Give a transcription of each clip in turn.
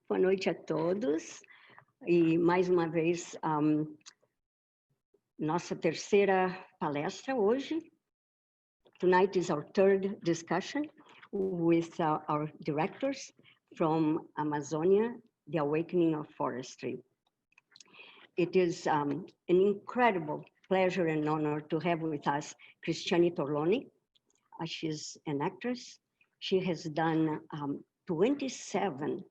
Boa noite a todos. E mais uma vez, nossa terceira palestra hoje. Tonight is our third discussion with our directors from Amazonia, The Awakening of Forestry. It is an incredible pleasure and honor to have with us Christiane Torloni. She's an actress. She has done 27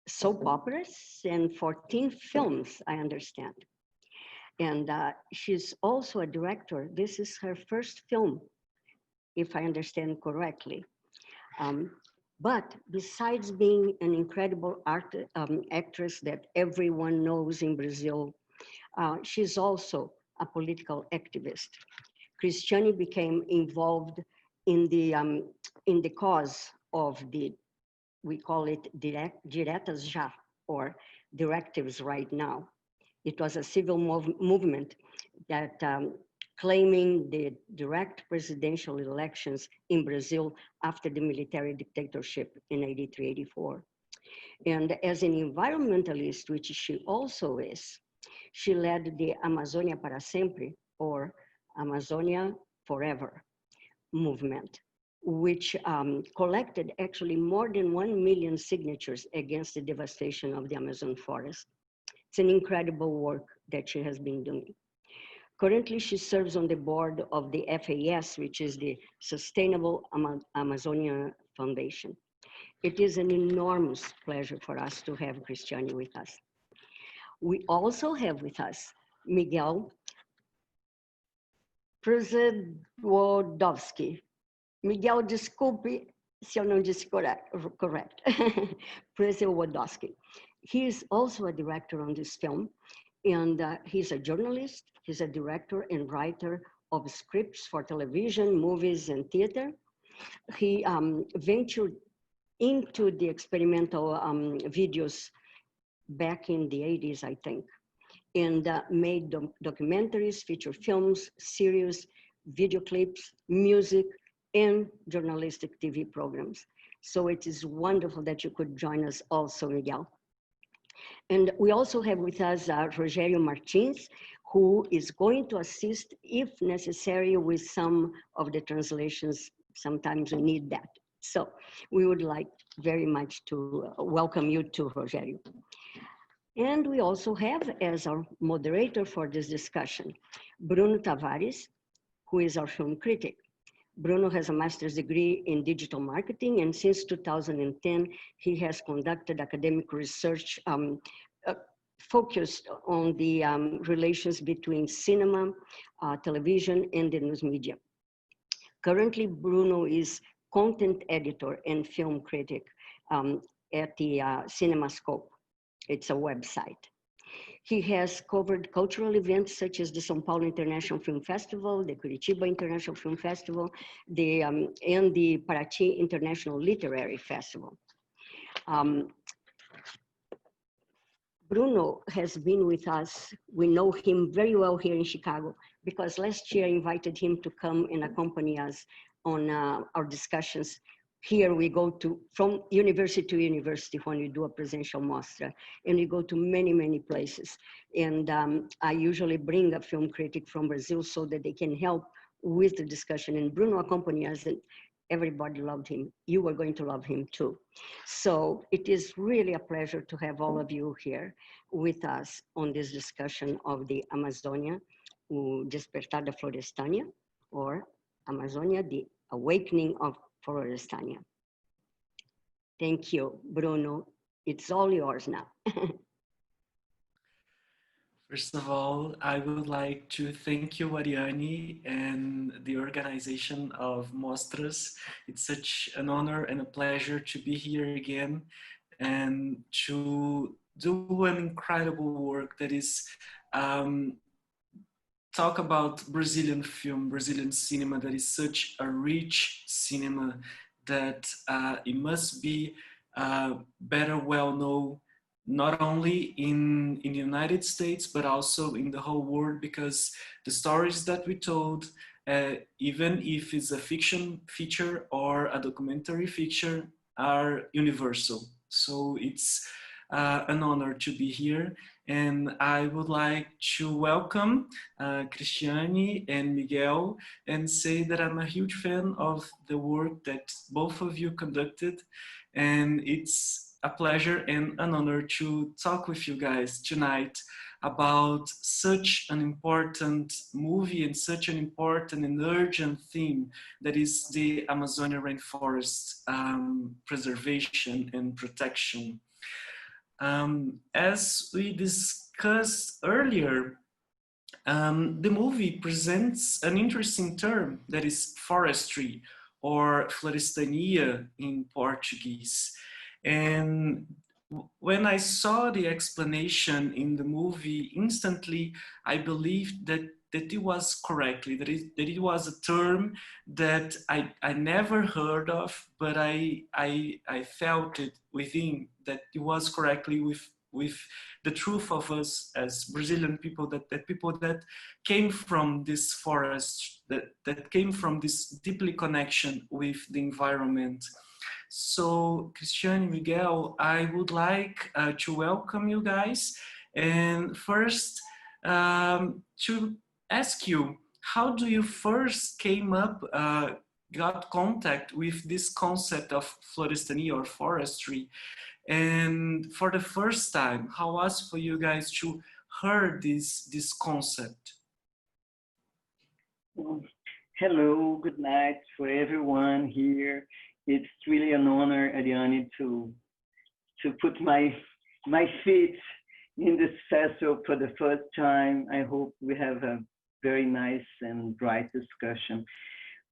soap operas and 14 films, I understand. And she's also a director. This is her first film, if I understand correctly. But besides being an incredible actress that everyone knows in Brazil, she's also a political activist. Christiane became involved in the cause of we call it Diretas Já, or directives right now. It was a civil movement that claiming the direct presidential elections in Brazil after the military dictatorship in 83, 84. And as an environmentalist, which she also is, she led the Amazônia para Sempre, or Amazonia Forever movement, which collected actually more than 1 million signatures against the devastation of the Amazon forest. It's an incredible work that she has been doing. Currently, she serves on the board of the FAS, which is the Sustainable Amazonia Foundation. It is an enormous pleasure for us to have Christiane with us. We also have with us Miguel Przewodovski. Miguel, desculpe se eu não disse correct. Przewodowski. He is also a director on this film, and he's a journalist, he's a director and writer of scripts for television, movies, and theater. He ventured into the experimental videos back in the 80s, I think, and made documentaries, feature films, series, video clips, music, and journalistic TV programs. So it is wonderful that you could join us also, Miguel. And we also have with us Rogério Martins, who is going to assist, if necessary, with some of the translations. Sometimes we need that. So we would like very much to welcome you to Rogério. And we also have as our moderator for this discussion, Bruno Tavares, who is our film critic. Bruno has a master's degree in digital marketing, and since 2010, he has conducted academic research focused on the relations between cinema, television, and the news media. Currently, Bruno is content editor and film critic at the CinemaScope. It's a website. He has covered cultural events such as the São Paulo International Film Festival, the Curitiba International Film Festival, and the Paraty International Literary Festival. Bruno has been with us. We know him very well here in Chicago because last year I invited him to come and accompany us on our discussions. here we go from university to university when we do a presential mostra, and we go to many, many places. And I usually bring a film critic from Brazil so that they can help with the discussion. And Bruno accompanied us, and everybody loved him. You are going to love him too. So it is really a pleasure to have all of you here with us on this discussion of the Amazonia, o Despertar da Florestânia, or Amazonia, the Awakening of Florestânia. Thank you, Bruno. It's all yours now. First of all, I would like to thank you, Ariane, and the organization of Mostras. It's such an honor and a pleasure to be here again and to do an incredible work that is talk about Brazilian film, Brazilian cinema, that is such a rich cinema that it must be better well known, not only in the United States, but also in the whole world, because the stories that we told, even if it's a fiction feature or a documentary feature, are universal. So it's an honor to be here. And I would like to welcome Christiane and Miguel and say that I'm a huge fan of the work that both of you conducted. And it's a pleasure and an honor to talk with you guys tonight about such an important movie and such an important and urgent theme that is the Amazonian rainforest preservation and protection. As we discussed earlier, the movie presents an interesting term that is forestry, or florestania in Portuguese. And when I saw the explanation in the movie, instantly I believed that it was correctly, that it was a term that I never heard of, but I felt it within, that it was correctly with the truth of us as Brazilian people, that people that came from this forest, that came from this deeply connection with the environment. So, Christiane, Miguel, I would like to welcome you guys, and first to ask you, how do you first came up, got contact with this concept of florestania or forestry? And for the first time, how was for you guys to hear this concept? Hello, good night for everyone here. It's really an honor, Ariane, to put my feet in this festival for the first time. I hope we have a very nice and bright discussion.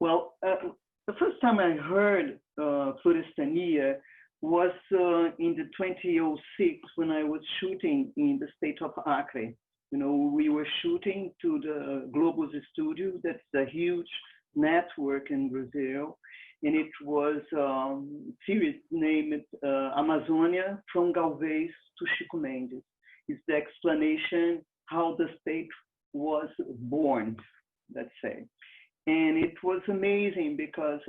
Well, the first time I heard florestania was in the 2006 when I was shooting in the state of Acre. You know, we were shooting to the Globus studio. That's a huge network in Brazil. And it was a series named Amazonia from Galvez to Chico Mendes. It's the explanation how the state was born, let's say. And it was amazing because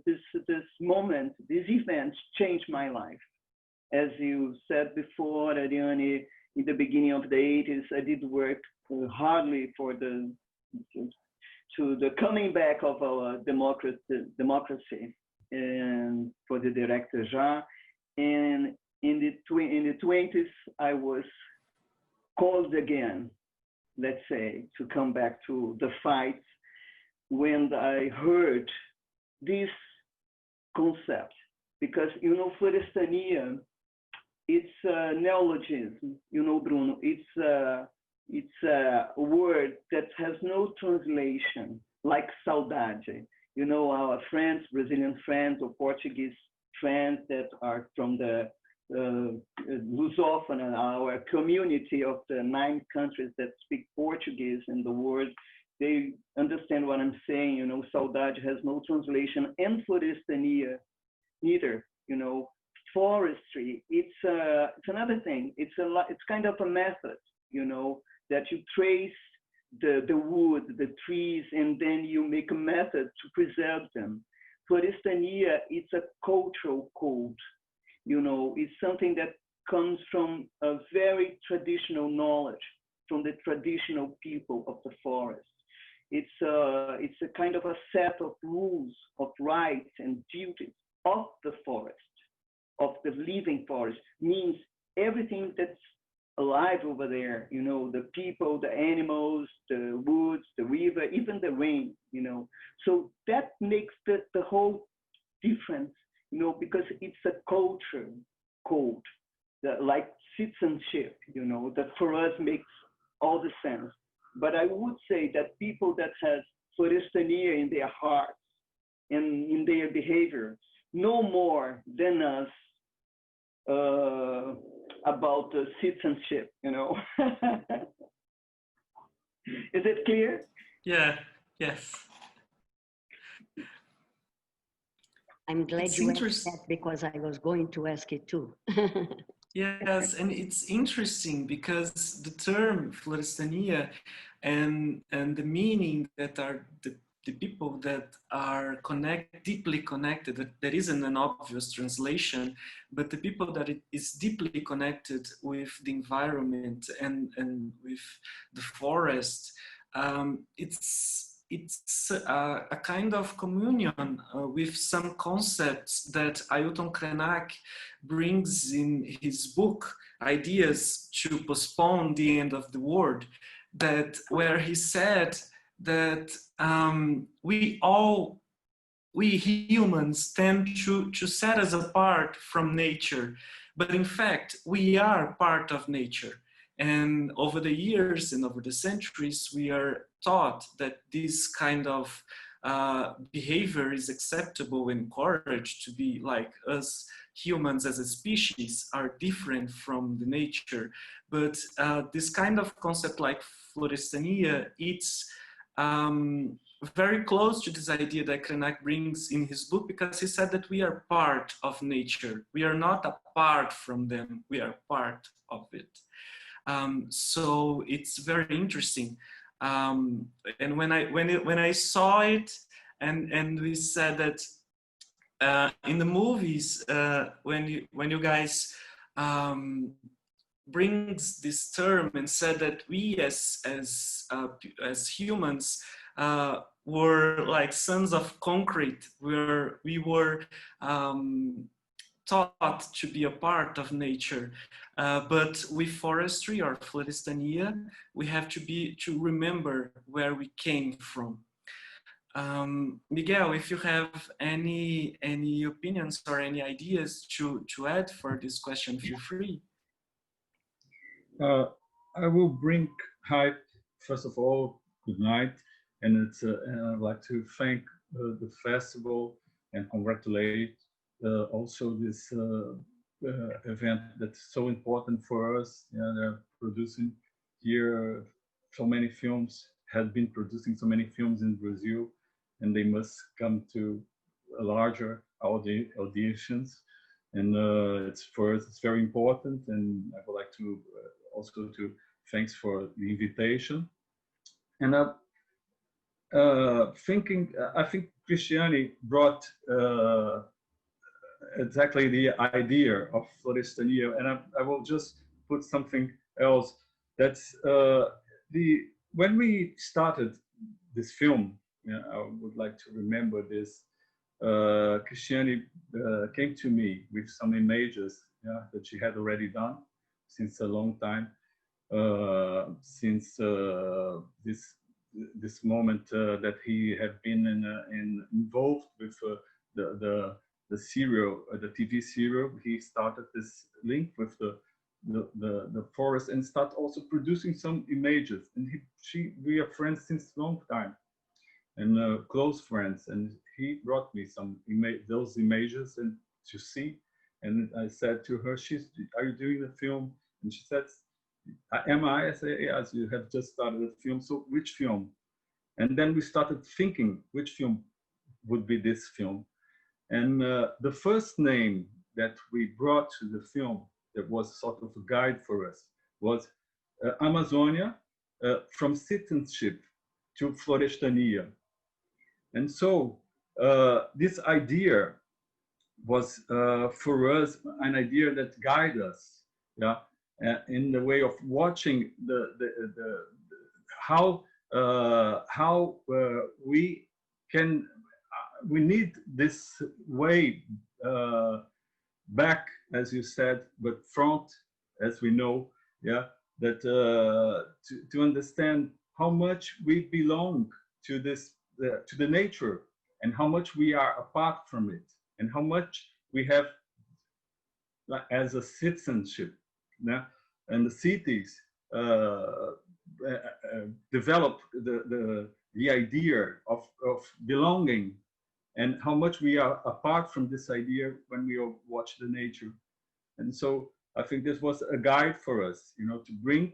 this moment, this event changed my life. As you said before, Ariane, in the beginning of the 80s, I did work hardly for the coming back of our democracy and for the director Ja. And in the 20s, I was called again, let's say, to come back to the fight when I heard this concept. Because, you know, florestania, it's a neologism, you know, Bruno. It's a word that has no translation, like saudade. You know, our friends, Brazilian friends or Portuguese friends that are from the Lusophone, our community of the 9 countries that speak Portuguese in the world, they understand what I'm saying. You know, saudade has no translation, and florestania neither. You know, forestry, it's another thing. It's kind of a method, you know, that you trace the wood, the trees, and then you make a method to preserve them. Forestania, it's a cultural code. You know, it's something that comes from a very traditional knowledge, from the traditional people of the forest. It's a kind of a set of rules, of rights and duties of the forest, of the living forest, means everything that's alive over there, you know, the people, the animals, the woods, the river, even the rain, you know. So that makes the whole difference, you know, because it's a culture code, like citizenship, you know, that for us makes all the sense. But I would say that people that have Forestania in their hearts and in their behavior know more than us about the citizenship, you know. Is it clear? Yeah, yes. I'm glad you asked that because I was going to ask it too. Yes, and it's interesting because the term Forestania and the meaning that are the people that are deeply connected, that isn't an obvious translation, but the people that is deeply connected with the environment and with the forest, it's a kind of communion with some concepts that Ailton Krenak brings in his book, Ideas to Postpone the End of the World, where he said that we humans tend to set us apart from nature, but in fact, we are part of nature. And over the years and over the centuries, we are taught that this kind of behavior is acceptable and encouraged to be like us humans as a species are different from the nature. But this kind of concept like Forestania, it's very close to this idea that Krenak brings in his book, because he said that we are part of nature. We are not apart from them, we are part of it. So it's very interesting. And when I saw it, and we said that in the movies, when you guys brings this term and said that we as humans were like sons of concrete, we were taught to be a part of nature, but with forestry or Forestania, we have to remember where we came from. Miguel, if you have any opinions or any ideas to add for this question, feel free. I will bring hype. First of all, good night, and I'd like to thank the festival and congratulate also this event that's so important for us. Yeah, they're producing here so many films, had been producing so many films in Brazil, and they must come to a larger auditions. And it's for us, it's very important. And I would like to also to thanks for the invitation. And I think Christiane brought exactly the idea of Forestania, and I will just put something else. That's when we started this film, yeah, I would like to remember this. Christiane came to me with some images, yeah, that she had already done since a long time, since this moment that he had been involved with the serial, the TV serial. He started this link with the forest and start also producing some images. And we are friends since long time, and close friends. And he brought me some those images and to see. And I said to her, "Are you doing the film?" And she said, "Am I?" I said, "Yes, you have just started a film. So which film?" And then we started thinking which film would be this film. And the first name that we brought to the film that was sort of a guide for us was Amazonia, from citizenship to Forestania. And so this idea was for us an idea that guided us, yeah, in the way of watching how we can, we need this way back, as you said, but front, as we know, yeah, that to understand how much we belong to this, to the nature, and how much we are apart from it, and how much we have as a citizenship, yeah? And the cities develop the idea of belonging, and how much we are apart from this idea when we watch the nature. And so I think this was a guide for us, you know, to bring,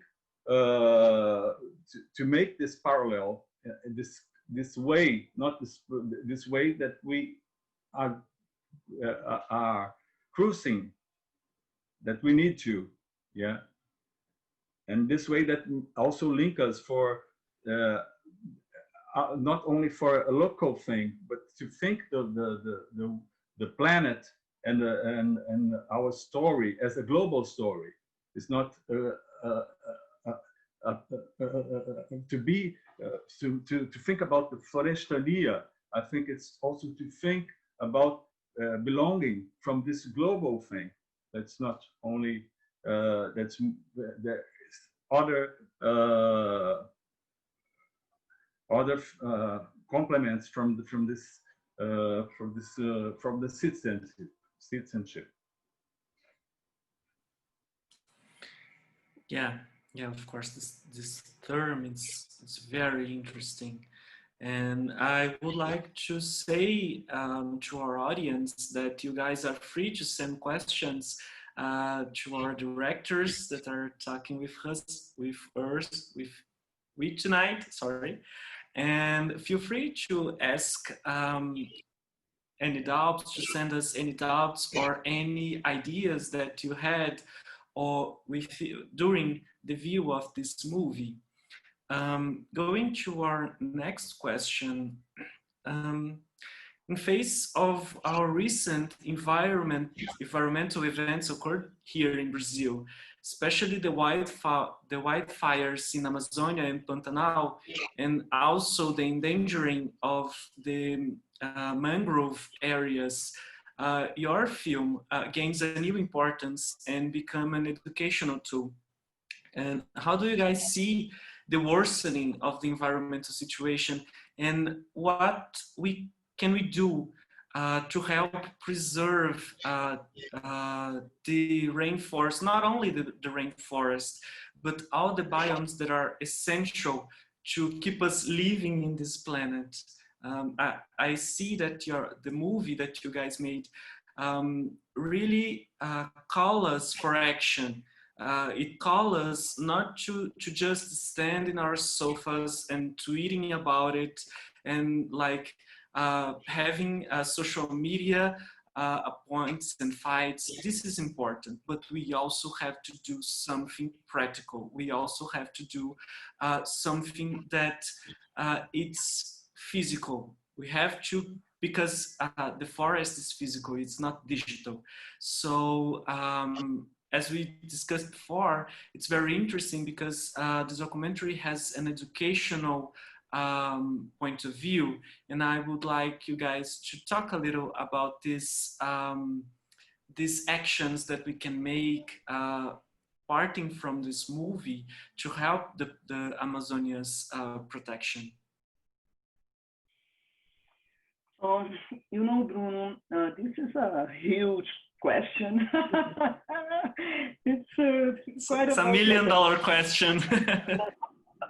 to make this parallel, this way, not this way that we are cruising, that we need to, yeah. And this way that also link us for not only for a local thing, but to think the planet and our story as a global story. It's not to be to think about the Forestry. I think it's also to think about belonging from this global thing. That's not only that's there is other complements from the citizenship. Yeah, yeah, of course, this term it's very interesting. And I would like to say to our audience that you guys are free to send questions to our directors that are talking with us, with tonight, sorry. And feel free to ask any doubts, to send us any doubts or any ideas that you had or during the view of this movie. Going to our next question, in face of our recent environmental events occurred here in Brazil, especially the wildfires in Amazonia and Pantanal, and also the endangering of the mangrove areas, your film gains a new importance and become an educational tool. And how do you guys see the worsening of the environmental situation, and what can we do to help preserve the rainforest, not only the rainforest, but all the biomes that are essential to keep us living in this planet? I see that the movie that you guys made really call us for action. It calls us not to just stand in our sofas and tweeting about it and like having social media points and fights. This is important, but we also have to do something practical. We also have to do something that it's physical. We have to, because the forest is physical, it's not digital. So as we discussed before, it's very interesting because the documentary has an educational point of view, and I would like you guys to talk a little about this, these actions that we can make parting from this movie to help the Amazonia's protection. You know, Bruno, this is a huge question. It's quite a $1 million question.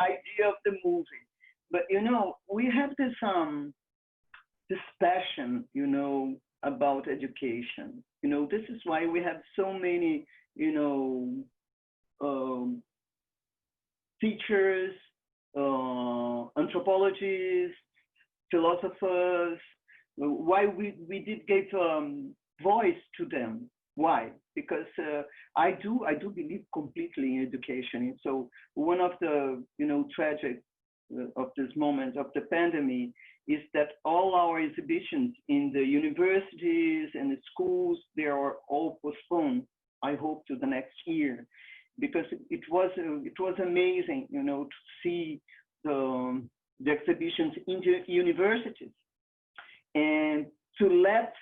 Idea of the movie, but you know, we have this passion, you know, about education. You know, this is why we have so many, you know, teachers, anthropologists, philosophers. Why we did give voice to them? Why? Because I do believe completely in education. And so one of the, you know, tragic of this moment of the pandemic is that all our exhibitions in the universities and the schools, they are all postponed, I hope, to the next year, because it was amazing, you know, to see the exhibitions in the universities and to let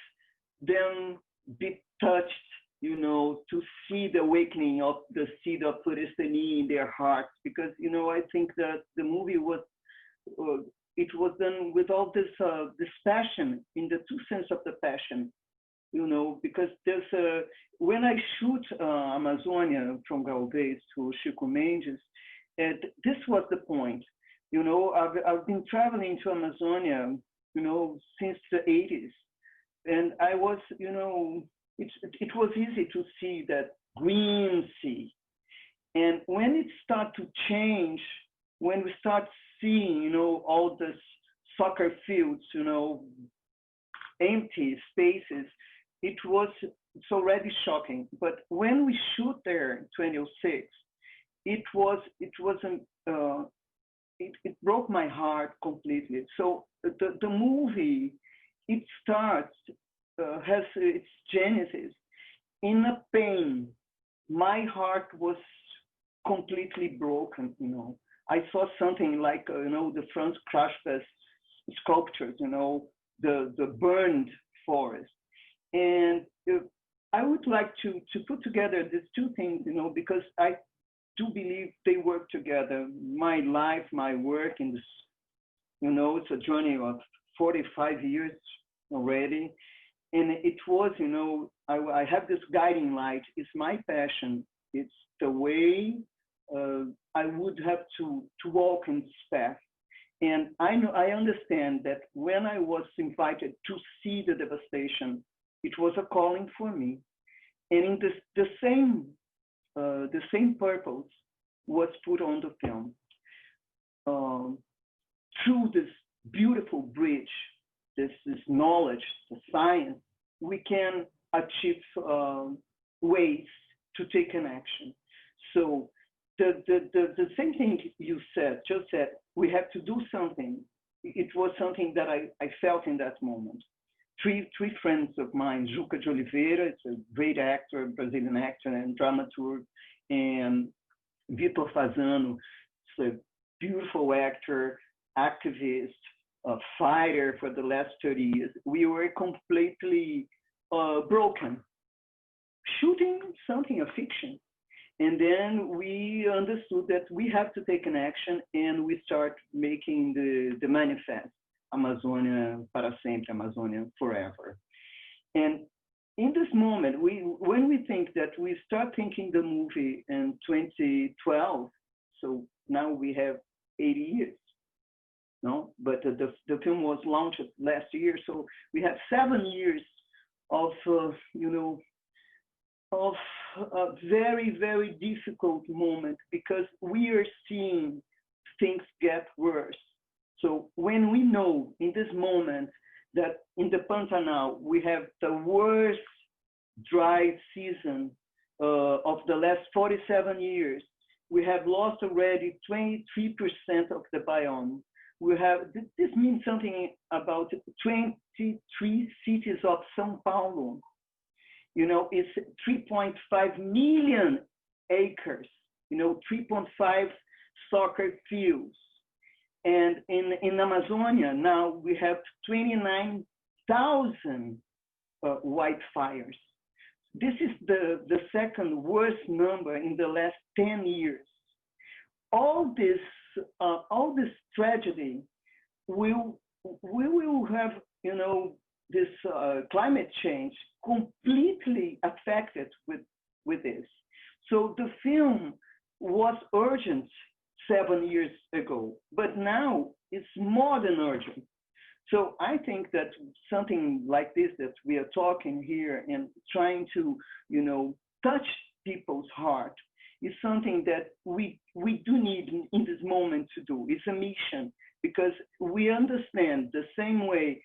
them be touched, you know, to see the awakening of the seed of Forestry in their hearts, because, you know, I think that the movie was, it was done with all this passion, in the true sense of the passion, you know, because there's when I shoot Amazonia from Galvez to Chico Mendes, this was the point, you know, I've been traveling to Amazonia, you know, since the 80s, and I was, you know, it was easy to see that green sea. And when it started to change, when we start seeing, you know, all this soccer fields, you know, empty spaces, it's already shocking. But when we shoot there in 2006, it broke my heart completely. So the movie, it starts, has its genesis in a pain. My heart was completely broken, you know. I saw something like, you know, the Franz Krashka's sculptures, you know, the burned forest. And I would like to put together these two things, you know, because I do believe they work together. My life, my work in this, you know, it's a journey of 45 years already. And it was, you know, I have this guiding light. It's my passion. It's the way I would have to walk in this path. And I understand that when I was invited to see the devastation, it was a calling for me. And in the same purpose was put on the film. Through this beautiful bridge, this knowledge, the science, we can achieve ways to take an action. So the same thing you just said, we have to do something. It was something that I felt in that moment. Three friends of mine, Zeca de Oliveira, it's a great actor, Brazilian actor and dramaturg, and Vitor Fazano, it's a beautiful actor, activist, a fighter for the last 30 years. We were completely broken, shooting something, a fiction. And then we understood that we have to take an action, and we start making the manifest, Amazonia para sempre, Amazonia forever. And in this moment, when we think that we start thinking the movie in 2012, so now we have 80 years, no? But the film was launched last year, so we have 7 years of, you know, of a very, very difficult moment, because we are seeing things get worse. So when we know in this moment that in the Pantanal, we have the worst dry season of the last 47 years, we have lost already 23% of the biome. We have, this means something about 23 cities of São Paulo. You know, it's 3.5 million acres, you know, 3.5 soccer fields. And in Amazonia, now we have 29,000 wildfires. This is the second worst number in the last 10 years. All this tragedy, we will have, you know, this climate change completely affected with this. So the film was urgent 7 years ago, but now it's more than urgent. So I think that something like this that we are talking here and trying to, you know, touch people's heart is something that we do need in this moment to do. It's a mission, because we understand the same way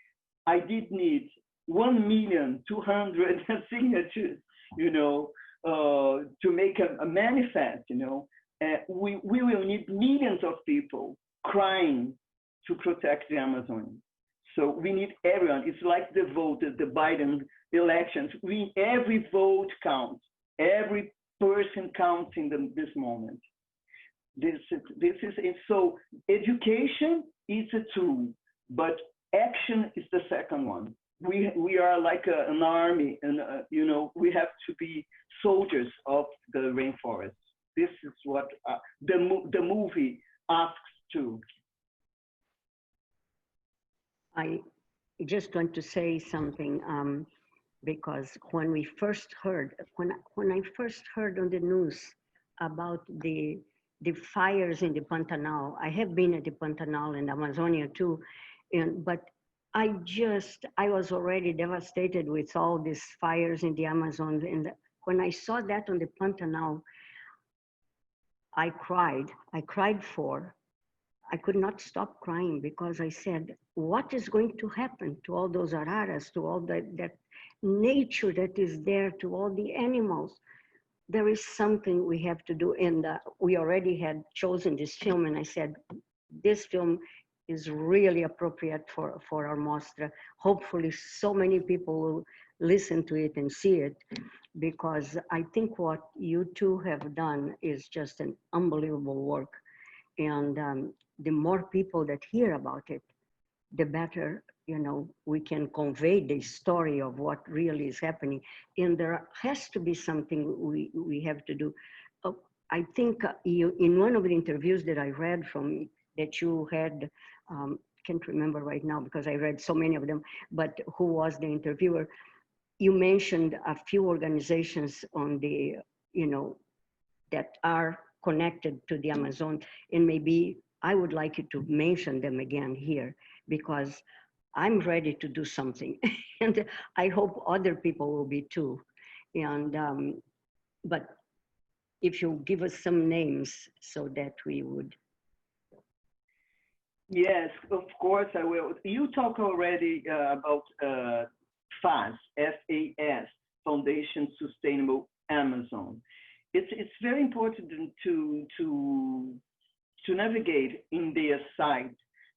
I did need 1,200,000 signatures, you know, to make a manifest, you know. We will need millions of people crying to protect the Amazon. So we need everyone. It's like the vote, the Biden elections. Every vote counts. Every person counts in this moment. This is it. So education is a tool, but action is the second one. We are like an army, and you know, we have to be soldiers of the rainforest. This is what the movie asks to. I just want to say something because when I first heard on the news about the fires in the Pantanal, I have been at the Pantanal and Amazonia too, but I was already devastated with all these fires in the Amazon, and when I saw that on the Pantanal, I cried. I could not stop crying because I said, what is going to happen to all those araras, to all that nature that is there, to all the animals? There is something we have to do. And we already had chosen this film, and I said, this film is really appropriate for our MOSTRA. Hopefully so many people will listen to it and see it, because I think what you two have done is just an unbelievable work. And the more people that hear about it, the better, you know, we can convey the story of what really is happening. And there has to be something we have to do. I think you, in one of the interviews that I read from, that you had, can't remember right now because I read so many of them, but who was the interviewer? You mentioned a few organizations on the, you know, that are connected to the Amazon, and maybe I would like you to mention them again here, because I'm ready to do something, and I hope other people will be too. And but if you give us some names so that we would. Yes, of course I will. You talk already about FAS, F-A-S, Foundation Sustainable Amazon. It's very important to navigate in their site,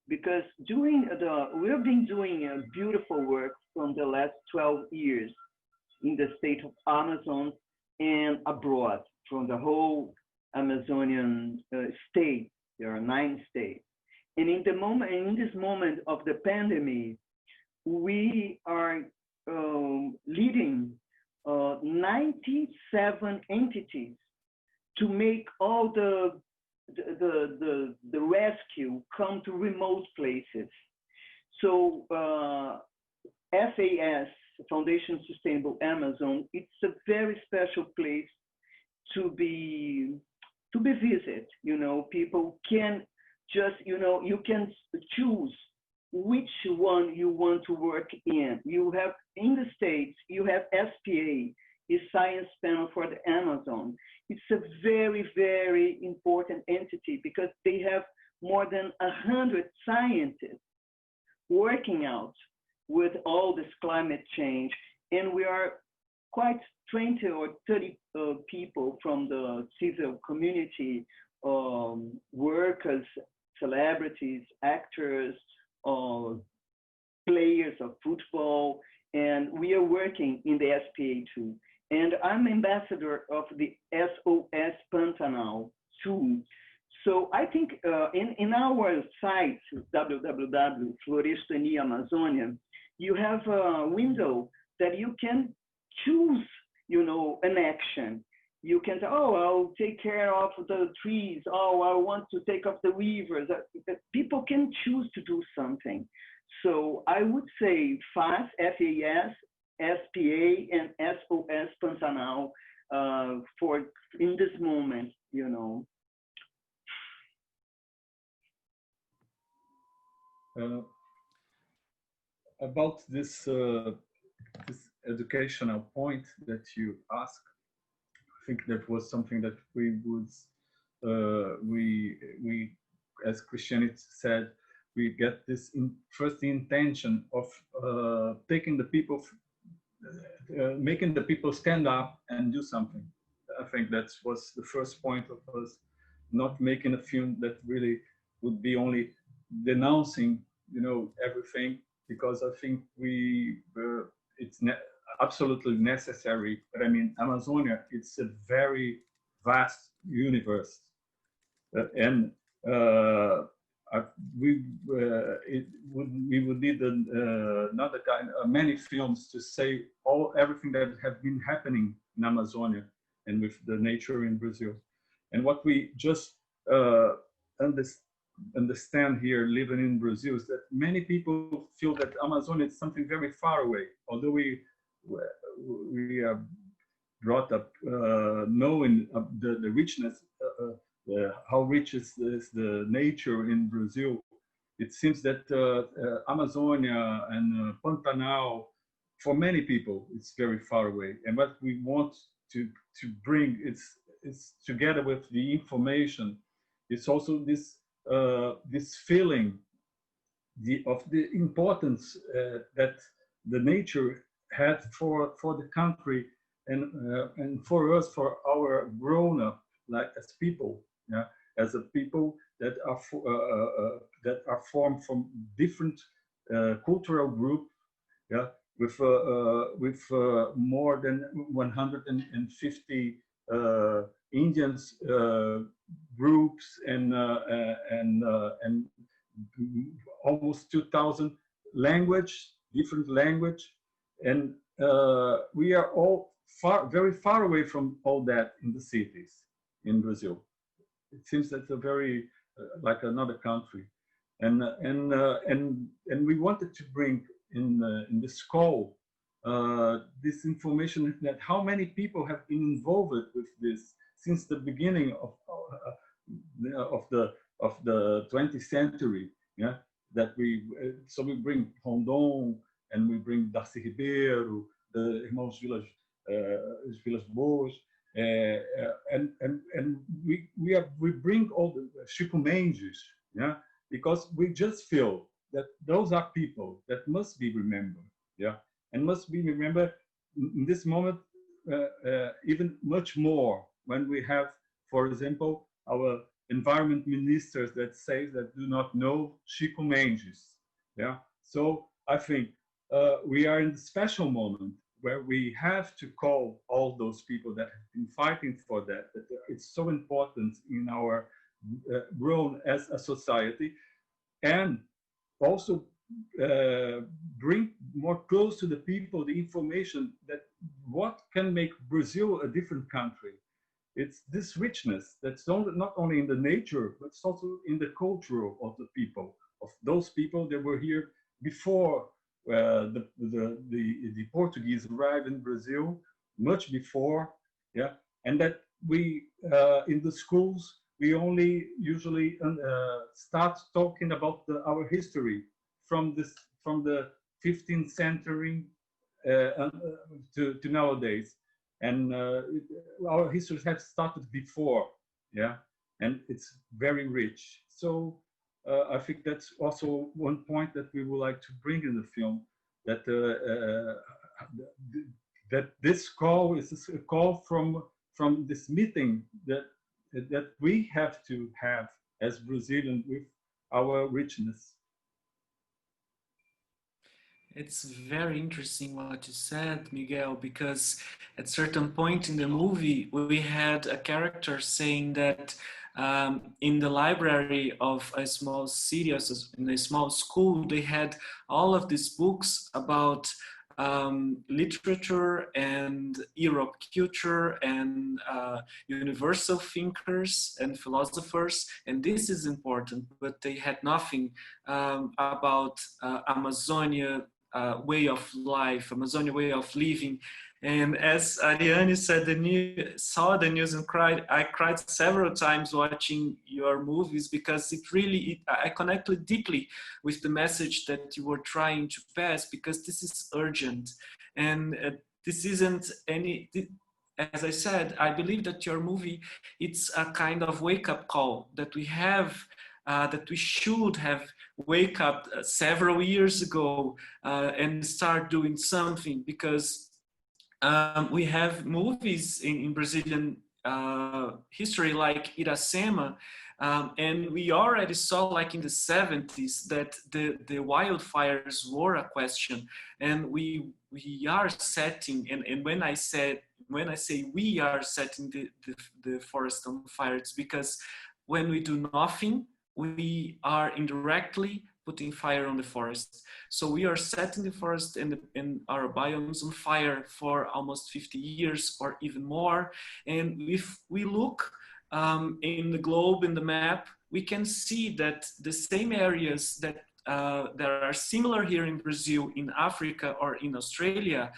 because we've been doing a beautiful work from the last 12 years in the state of Amazon and abroad from the whole Amazonian state. There are 9 states. And in this moment of the pandemic, we are leading 97 entities to make all the rescue come to remote places. So FAS, Foundation Sustainable Amazon, it's a very special place to be visited. You know, people can just, you know, you can choose which one you want to work in. You have, in the States, you have SPA, is Science Panel for the Amazon. It's a very, very important entity because they have more than 100 scientists working out with all this climate change. And we are quite 20 or 30 people from the civil community, workers, celebrities, actors, players of football, and we are working in the SPA too. And I'm ambassador of the SOS Pantanal too. So I think in our site, www.Florestan you have a window that you can choose, you know, an action. You can say, oh, I'll take care of the trees. Oh, I want to take off the rivers. People can choose to do something. So I would say FAS, F-A-S, SPA, and SOS Pantanal for in this moment, you know. About this this educational point that you asked, I think that was something that we would, we as Christiane said, we get this first intention of taking the people, making the people stand up and do something. I think that was the first point of us not making a film that really would be only denouncing, you know, everything, because I think it's absolutely necessary. But I mean, Amazonia, it's a very vast universe, and we would need another kind, many films to say everything that has been happening in Amazonia and with the nature in Brazil. And what we just understand here living in Brazil is that many people feel that Amazonia is something very far away, although we are brought up knowing the richness, how rich is the nature in Brazil. It seems that Amazonia and Pantanal, for many people, it's very far away. And what we want to bring is together with the information, it's also this this feeling of the importance that the nature had for the country and for us, for our grown up, like as people, yeah, as a people that are formed from different cultural group, yeah, with more than 150 Indians groups and almost 2,000 different language, and we are all very far away from all that in the cities in Brazil. It seems that's a very like another country, and we wanted to bring in this call this information that how many people have been involved with this since the beginning of the 20th century. Yeah, that we bring Rondon and we bring Darcy Ribeiro, the Irmãos Vilas Boas, and we bring all the Chico Mendes, yeah, because we just feel that those are people that must be remembered, yeah, and must be remembered in this moment even much more when we have, for example, our environment ministers that say that do not know Chico Mendes, yeah. So I think we are in a special moment where we have to call all those people that have been fighting for that it's so important in our grown as a society, and also bring more close to the people the information that what can make Brazil a different country. It's this richness that's not only in the nature, but it's also in the culture of the people, of those people that were here before the Portuguese arrived in Brazil, much before, yeah, and that we in the schools we only usually start talking about our history from the 15th century to nowadays, and our history has started before, yeah, and it's very rich. So I think that's also one point that we would like to bring in the film, that that this call is a call from this meeting that we have to have as Brazilians with our richness. It's very interesting what you said, Miguel, because at certain point in the movie, we had a character saying that in the library of a small city, in a small school, they had all of these books about literature and Europe culture and universal thinkers and philosophers, and this is important, but they had nothing about Amazonia way of life, Amazonia way of living. And as Ariane said, saw the news and cried. I cried several times watching your movies because I connected deeply with the message that you were trying to pass, because this is urgent. And this isn't as I said, I believe that your movie, it's a kind of wake-up call that we have, that we should have wake up several years ago and start doing something, because we have movies in Brazilian history like Iracema And we already saw, like in the 70s, that the wildfires were a question, and we are setting, and when I say we are setting the forest on fire, it's because when we do nothing, we are indirectly putting fire on the forest. So we are setting the forest and our biomes on fire for almost 50 years or even more. And if we look in the globe, in the map, we can see that the same areas that are similar here in Brazil, in Africa, or in Australia,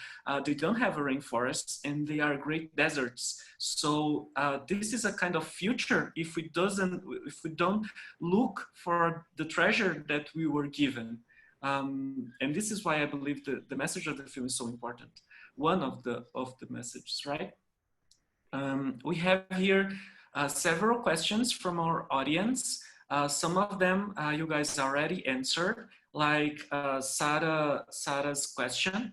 they don't have a rainforest and they are great deserts. So this is a kind of future if we don't look for the treasure that we were given. And this is why I believe the message of the film is so important. One of the messages, right? We have here several questions from our audience. Some of them you guys already answered, like Sarah's question,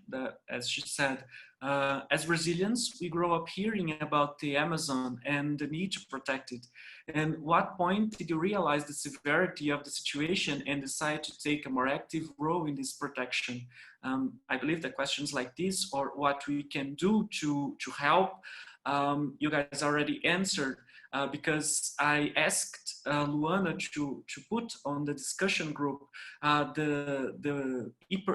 as she said, as Brazilians, we grow up hearing about the Amazon and the need to protect it. And what point did you realize the severity of the situation and decide to take a more active role in this protection? I believe that questions like this, or what we can do to help, you guys already answered. Because I asked Luana to put on the discussion group the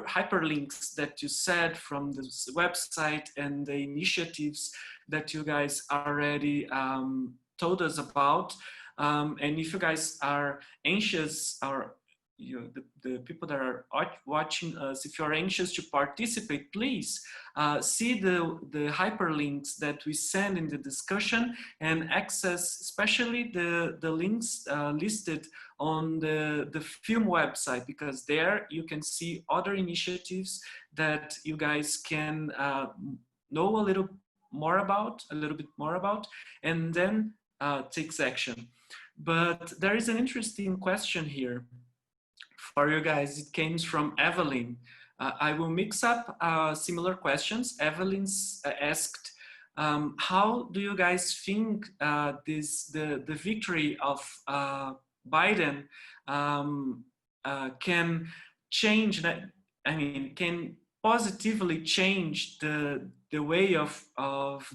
hyperlinks that you said from the website and the initiatives that you guys already told us about. And if you guys are anxious, or the people that are watching us, if you're anxious to participate, please see the hyperlinks that we send in the discussion and access especially the links listed on the film website, because there you can see other initiatives that you guys can know a little bit more about, and then takes action. But there is an interesting question here for you guys. It came from Evelyn. I will mix up similar questions. Evelyn's asked, how do you guys think the victory of Biden can change that? I mean, can positively change the way of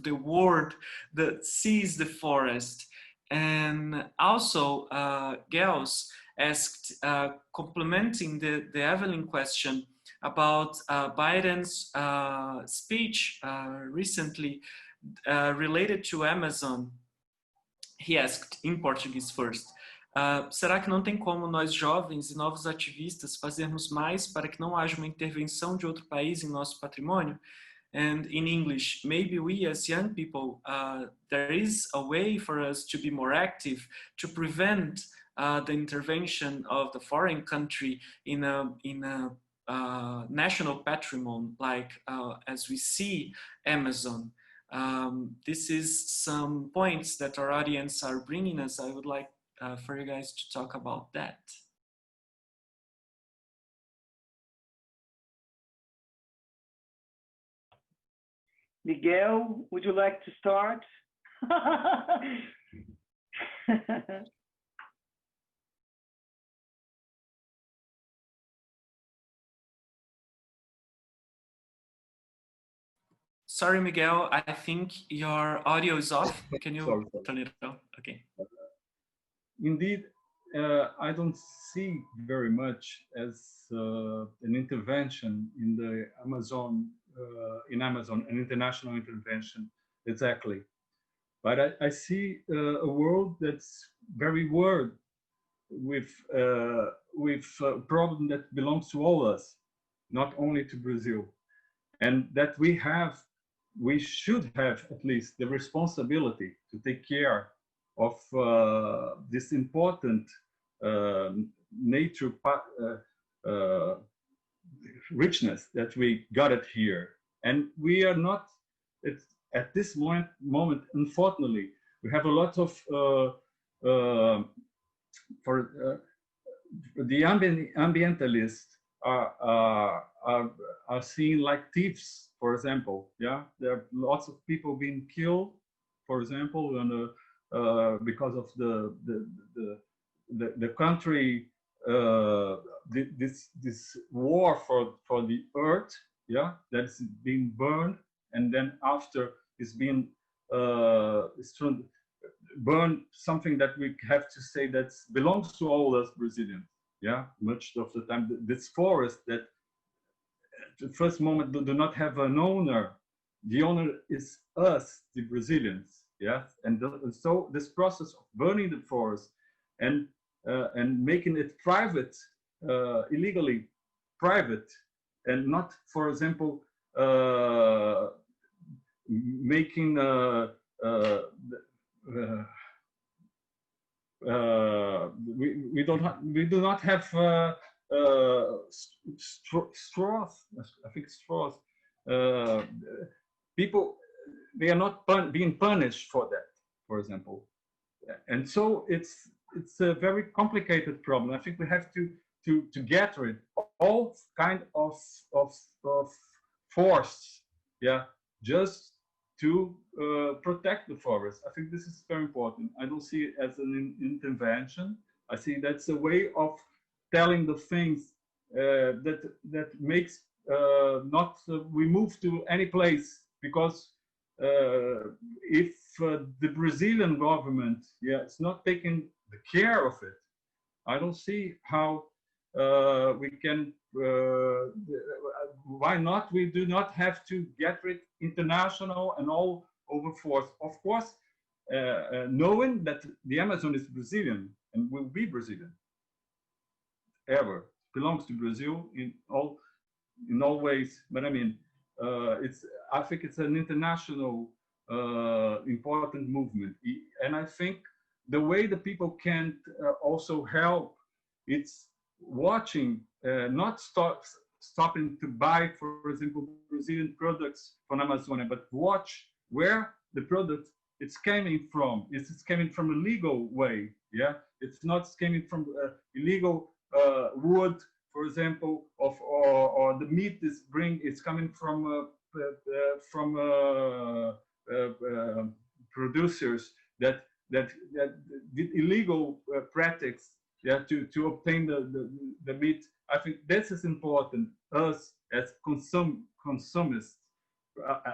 the world that sees the forest? And also, Gels asked, complementing the Evelyn question about Biden's speech recently related to Amazon. He asked in Portuguese first. Será que não tem como nós jovens e novos ativistas fazermos mais para que não haja uma intervenção de outro país em nosso patrimônio? And in English, maybe we as young people, there is a way for us to be more active to prevent the intervention of the foreign country in a national patrimony, like as we see Amazon. This is some points that our audience are bringing us. I would like for you guys to talk about that. Miguel, would you like to start? Sorry, Miguel, I think your audio is off. Can you Sorry. turn it on? Okay. Indeed, I don't see very much as an intervention in the Amazon, an international intervention, exactly. But I see a world that's very worried with a problem that belongs to all of us, not only to Brazil, and that we should have at least the responsibility to take care of this important nature richness that we got it here. And we are not, at this moment, unfortunately, we have a lot of, the ambientalists are seen like thieves, for example. Yeah, there are lots of people being killed, for example, because of the country, this war for the earth, yeah, that's being burned, and then after it's been burned, something that we have to say that belongs to all us Brazilians. Yeah, much of the time, this forest that at the first moment do not have an owner. The owner is us, the Brazilians. Yeah, and so this process of burning the forest and making it private, illegally private, and not, for example, making we do not have straws. I think straws. People, they are not being punished for that, for example, and so it's a very complicated problem. I think we have to get rid of all kind of force, yeah, just to protect the forest. I think this is very important. I don't see it as an intervention. I see that's a way of telling the things that makes not we move to any place, because if the Brazilian government, yeah, it's not taking the care of it, I don't see how we can. Why not? We do not have to get rid international and all over force. Of course, knowing that the Amazon is Brazilian and will be Brazilian ever, belongs to Brazil in all ways. But I mean, I think it's an international important movement, and I think the way the people can also help, it's watching, not stopping to buy, for example, Brazilian products from Amazonia, but watch where the product it's coming from. It's coming from a legal way, yeah. It's not coming from illegal wood, for example, or the meat is coming from producers that did illegal practice, yeah, to obtain the meat. I think this is important. Us as consumers,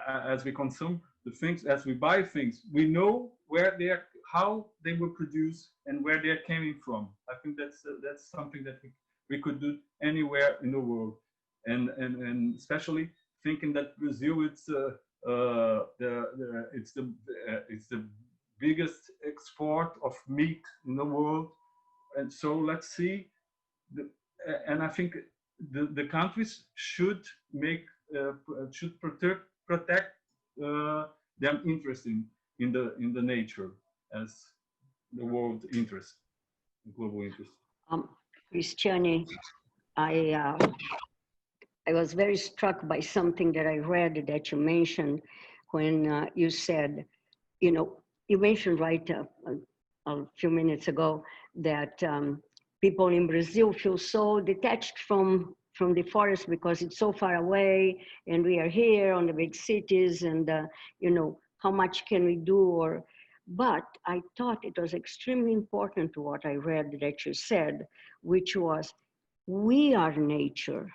as we consume the things, as we buy things, we know where they are, how they were produced, and where they are coming from. I think that's something that we could do anywhere in the world, and especially thinking that Brazil it's the biggest export of meat in the world, and so let's see. And I think the countries should protect them interesting in the nature as the world interest, the global interest. Christiane, I was very struck by something that I read that you mentioned when you said, you mentioned right a few minutes ago that people in Brazil feel so detached from the forest because it's so far away, and we are here on the big cities, and how much can we do? But I thought it was extremely important to what I read that you said, which was, we are nature,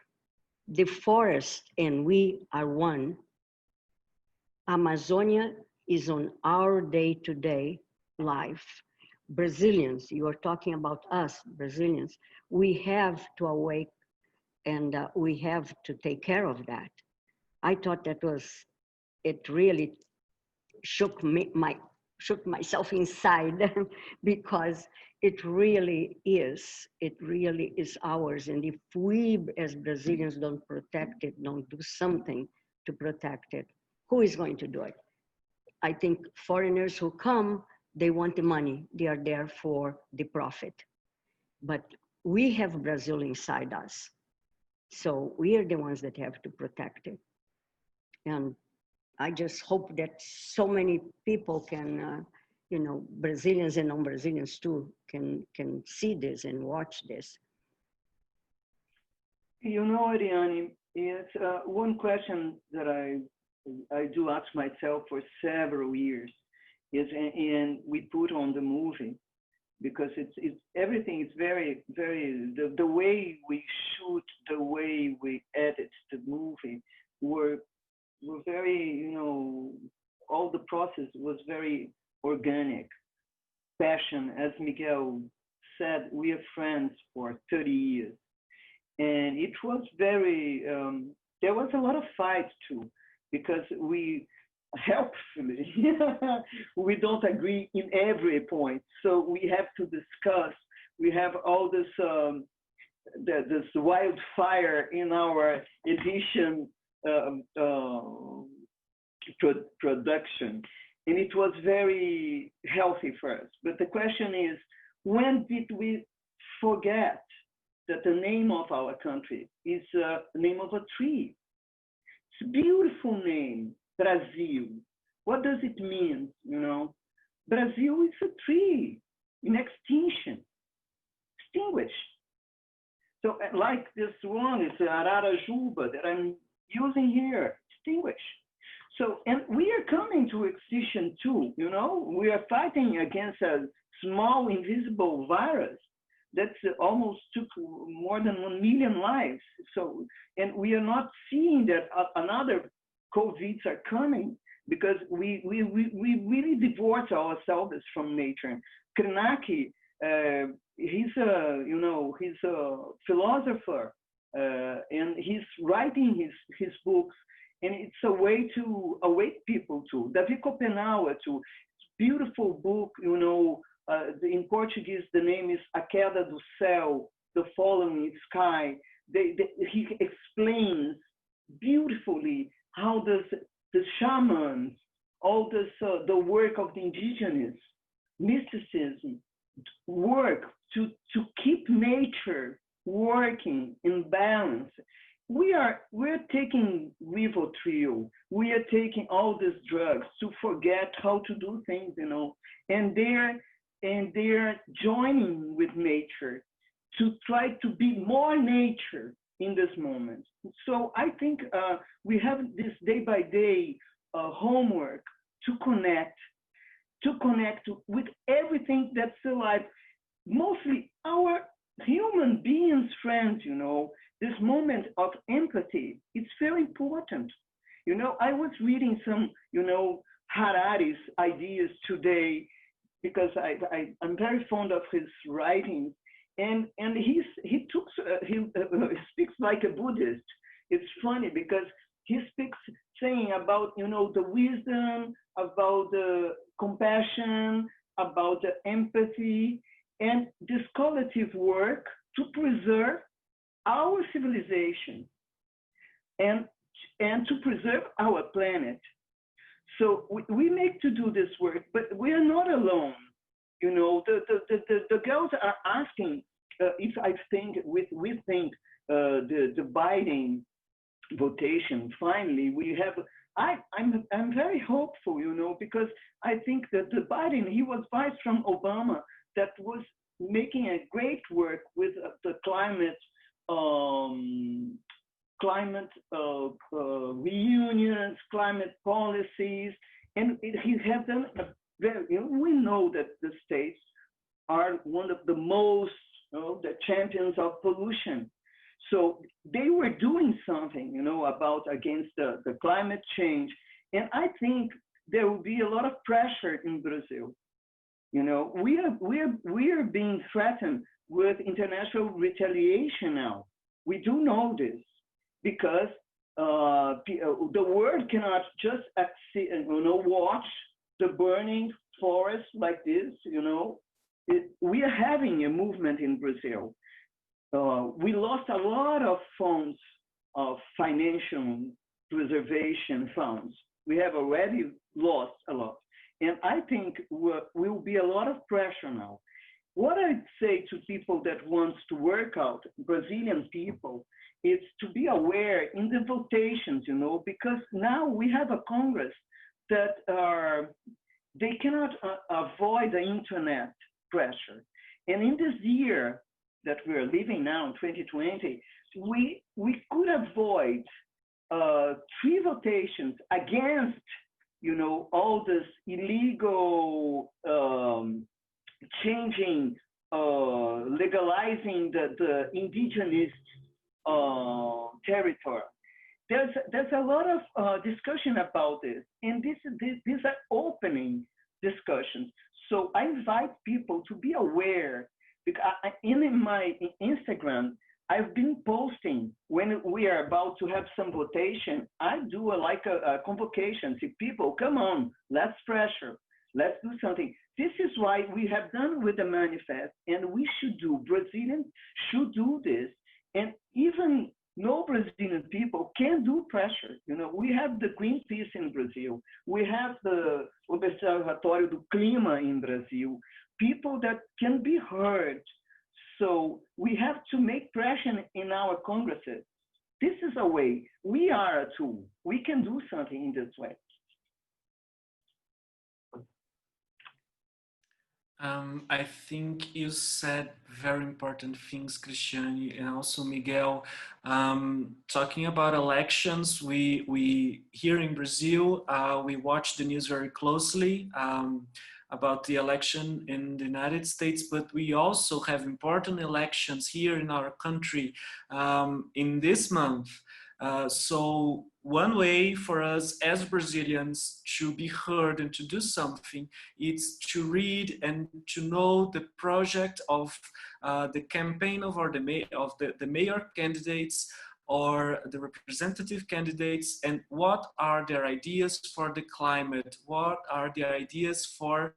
the forest and we are one. Amazonia is on our day-to-day life. Brazilians, you are talking about us, Brazilians, we have to awake, and we have to take care of that. I thought it really shook myself inside because it really is ours. And if we as Brazilians don't protect it, don't do something to protect it, who is going to do it? I think foreigners who come, they want the money. They are there for the profit. But we have Brazil inside us. So we are the ones that have to protect it. And I just hope that so many people can, Brazilians and non-Brazilians too, can see this and watch this. Ariane, it's one question that I do ask myself for several years and we put on the movie, because it's everything is very, the way we shoot, the way we edit the movie were very, all the process was very organic. Passion, as Miguel said, we are friends for 30 years. And it was very, there was a lot of fight too, because we, helpfully, we don't agree in every point. So we have to discuss, we have all this, this wildfire in our edition production. And it was very healthy for us. But the question is, when did we forget that the name of our country is the name of a tree? It's a beautiful name, Brazil. What does it mean, Brazil is a tree in extinction, extinguished. So like this one is Ararajuba that I'm using here, extinguished. So, and we are coming to extinction too, we are fighting against a small invisible virus that almost took more than 1 million lives. So, and we are not seeing that another COVIDs are coming because we really divorce ourselves from nature. Krenak, he's a philosopher, and he's writing his books, and it's a way to awake people to. Davi Copenau, too, beautiful book, in Portuguese, the name is A Queda do Céu, The Falling Sky. He explains beautifully how the shamans, all this, the work of the indigenous, mysticism, work to keep nature working in balance. We're taking Rivotril, we are taking all these drugs to forget how to do things, and they're joining with nature to try to be more nature in this moment. So I think we have this day by day homework to connect with everything that's alive, mostly our human beings friends, this moment of empathy, it's very important. I was reading some, Harari's ideas today, because I'm very fond of his writings, and he speaks like a Buddhist. It's funny because he speaks saying about, the wisdom, about the compassion, about the empathy, and this collective work to preserve our civilization and to preserve our planet. So we make to do this work, but we are not alone. The girls are asking if we think the Biden votation, finally we have, I'm very hopeful, because I think that the Biden, he was vice from Obama that was making a great work with the climate reunions, climate policies, and he has done a very, we know that the states are one of the most, the champions of pollution. So they were doing something, about against the climate change. And I think there will be a lot of pressure in Brazil. We are being threatened with international retaliation now. We do know this because the world cannot just watch the burning forest like this. We are having a movement in Brazil. We lost a lot of funds, of financial preservation funds. We have already lost a lot. And I think will be a lot of pressure now. What I'd say to people that wants to work out, Brazilian people, is to be aware in the votations, because now we have a Congress that they cannot avoid the internet pressure. And in this year that we're living now, 2020, we could avoid 3 votations against you know, all this illegal changing, legalizing the indigenous territory. There's a lot of discussion about this, and these are opening discussions. So I invite people to be aware, because in my Instagram, I've been posting when we are about to have some votation. I do a convocation. See, people, come on, let's pressure, let's do something. This is why we have done with the manifest, and we should do. Brazilians should do this, and even no Brazilian people can do pressure. You know, we have the Greenpeace in Brazil. We have the Observatório do Clima in Brazil. People that can be heard. So we have to make pressure in our congresses. This is a way. We are a tool. We can do something in this way. I think you said very important things, Christiane, and also Miguel. Talking about elections, we here in Brazil, we watch the news very closely about the election in the United States, but we also have important elections here in our country in this month. So one way for us as Brazilians to be heard and to do something is to read and to know the project of the campaign of the mayor candidates or the representative candidates, and what are their ideas for the climate, what are their ideas for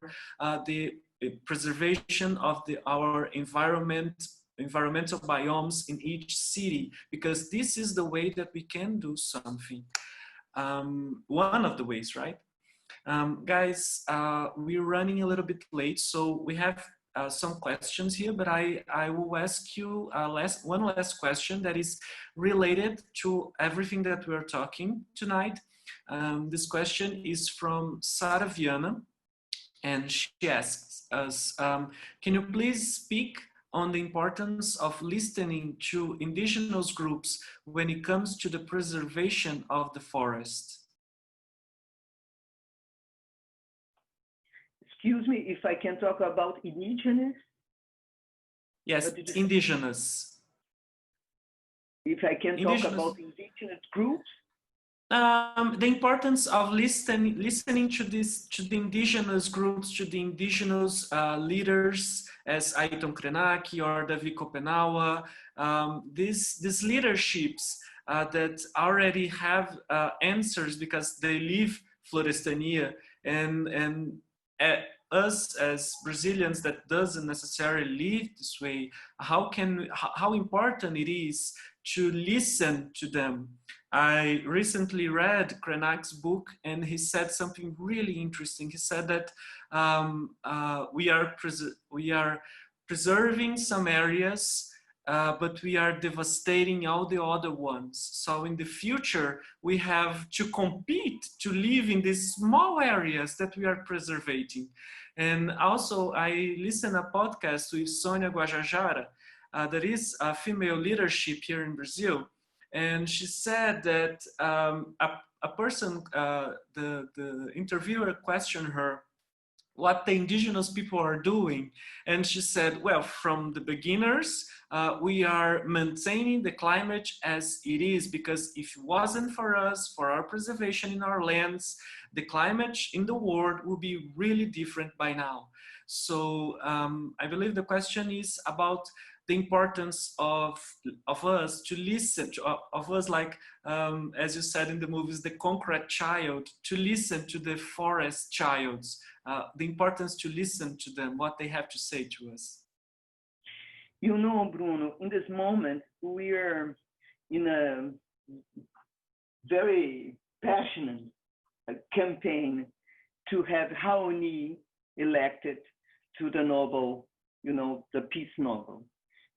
the preservation of our environmental biomes in each city, because this is the way that we can do something. One of the ways, right? Guys, we're running a little bit late, so we have some questions here, but I will ask you one last question that is related to everything that we're talking tonight. This question is from Sara Viana, and she asks us, can you please speak on the importance of listening to indigenous groups when it comes to the preservation of the forest? Excuse me, if I can talk about indigenous? Yes, indigenous. If I can talk about indigenous groups? The importance of listening to the indigenous groups, to the indigenous leaders, as Ayrton Krenak or Davi Kopenawa, these leaderships that already have answers because they live Florestania, and us as Brazilians that doesn't necessarily live this way, how important it is to listen to them. I recently read Krenak's book, and he said something really interesting. He said that we are preserving some areas, but we are devastating all the other ones. So in the future, we have to compete to live in these small areas that we are preserving. And also, I listened to a podcast with Sonia Guajajara, that is a female leadership here in Brazil. And she said that a person, the interviewer questioned her what the indigenous people are doing. And she said, well, from the beginners, we are maintaining the climate as it is, because if it wasn't for us, for our preservation in our lands, the climate in the world would be really different by now. So I believe the question is about the importance of us to listen to, of us, like as you said in the movies, the concrete child, to listen to the forest childs, the importance to listen to them, what they have to say to us. You know, Bruno, in this moment, we are in a very passionate campaign to have Raoni elected to the Nobel, you know, the Peace Nobel.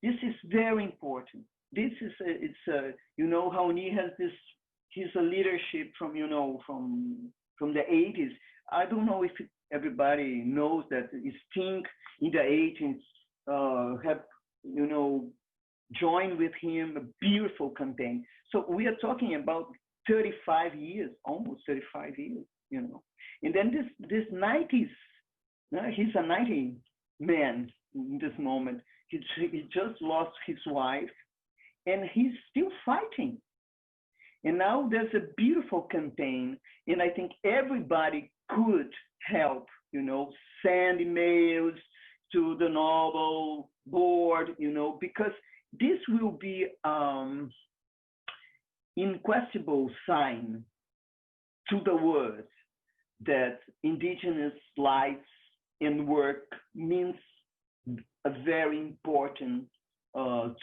This is very important. This is, you know, Raoni has this, he's a leadership from, you know, from the 80s. I don't know if everybody knows that Sting in the 80s have, you know, joined with him a beautiful campaign. So we are talking about 35 years, almost 35 years. you know. And then this 90s, he's a 90 man in this moment. He just lost his wife, and he's still fighting. And now there's a beautiful campaign, and I think everybody could help, you know, send emails to the Nobel board, you know, because this will be unquestionable sign to the world that indigenous lives and work means a very important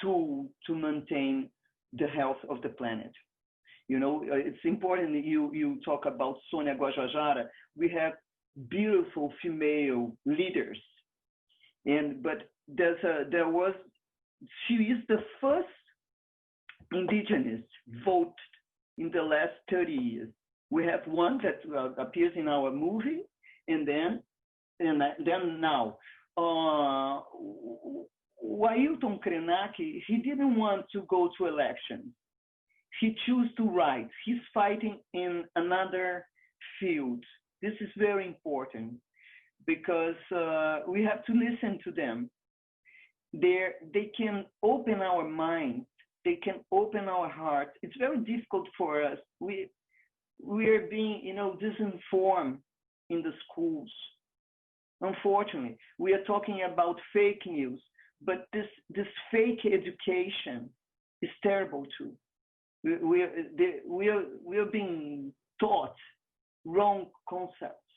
tool to maintain the health of the planet. You know, it's important that you talk about Sônia Guajajara. We have beautiful female leaders, but she is the first indigenous vote in the last 30 years. We have one that appears in our movie, and then now. Ailton Krenak, he didn't want to go to elections. He chose to write. He's fighting in another field. This is very important because we have to listen to them. They can open our minds. They can open our hearts. It's very difficult for us. We are being, you know, disinformed in the schools. Unfortunately, we are talking about fake news, but this fake education is terrible too. We are being taught wrong concepts,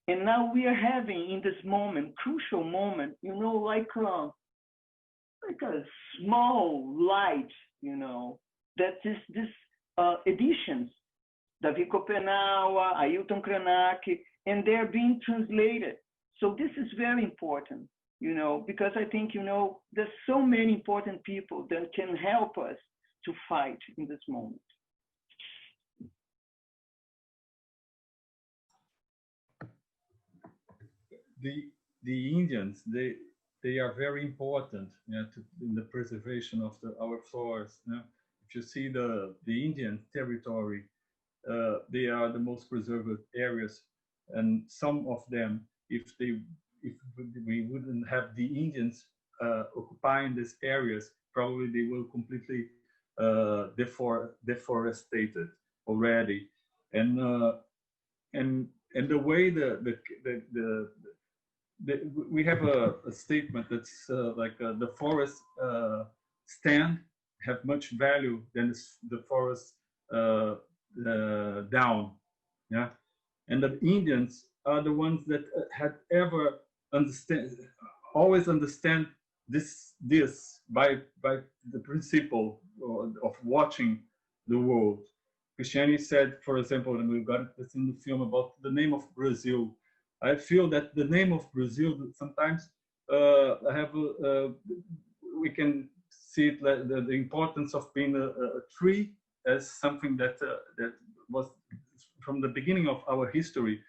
and now we are having in this moment, crucial moment, you know, like a small light, you know, that this editions, Davi Copenaua, Ailton Krenak, and they're being translated. So this is very important, you know, because I think, you know, there's so many important people that can help us to fight in this moment. The Indians, they are very important, you know, in the preservation of our forests. You know? If you see the Indian territory, they are the most preserved areas, and some of them, if we wouldn't have the Indians occupying these areas, probably they will completely deforested already. And the way we have a statement that's like the forest stand have much value than the forest down, yeah. And the Indians are the ones that had always understand this by the principle of watching the world. Christiane said, for example, and we've got this in the film about the name of Brazil. I feel that the name of Brazil sometimes we can see it like the importance of being a tree as something that was from the beginning of our history.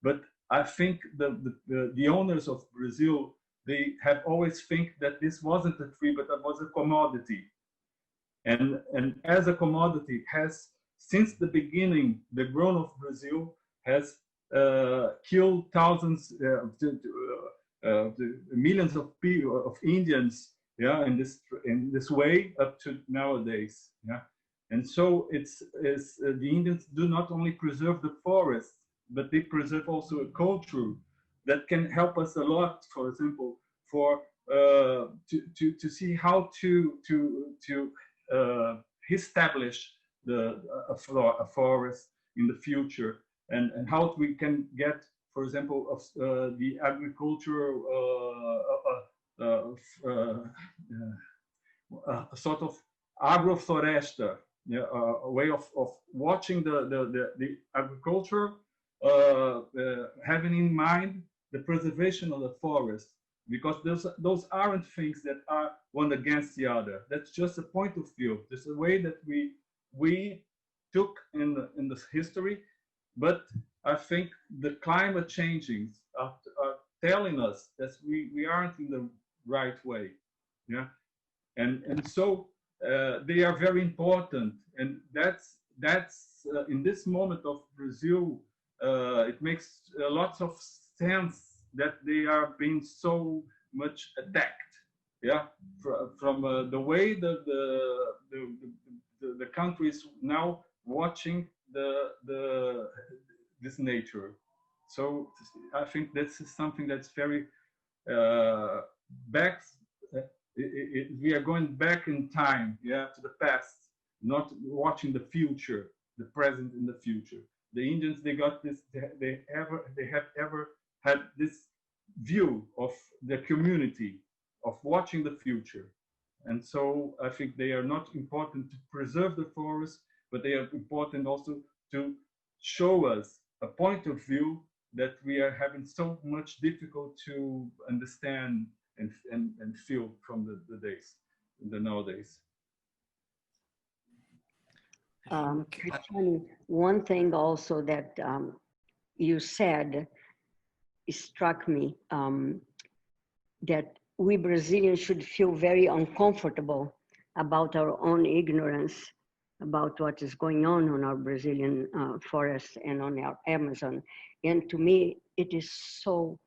But I think the owners of Brazil, they have always think that this wasn't a tree, but it was a commodity. And as a commodity, has since the beginning, the growth of Brazil has killed thousands, millions of people, of Indians, yeah, in this way up to nowadays, yeah. And so it's the Indians do not only preserve the forest, but they preserve also a culture that can help us a lot. For example, for to see how to establish a forest in the future, and how we can get, for example, of the agriculture a sort of agrofloresta, yeah, a way of watching the agriculture, having in mind the preservation of the forest, because those aren't things that are one against the other. That's just a point of view. There's a way that we took in this history, but I think the climate changings are telling us that we aren't in the right way, yeah, and so they are very important, and that's in this moment of Brazil it makes lots of sense that they are being so much attacked. Yeah, from the way the country is now watching this nature. So I think this is something that's very back. We are going back in time, yeah, to the past, not watching the future, the present and the future. The Indians, they got this. They have ever had this view of the community, of watching the future. And so I think they are not important to preserve the forest, but they are important also to show us a point of view that we are having so much difficult to understand and feel from the nowadays. Christiane, one thing also that you said struck me, that we Brazilians should feel very uncomfortable about our own ignorance about what is going on our Brazilian forests and on our Amazon. And to me, it is so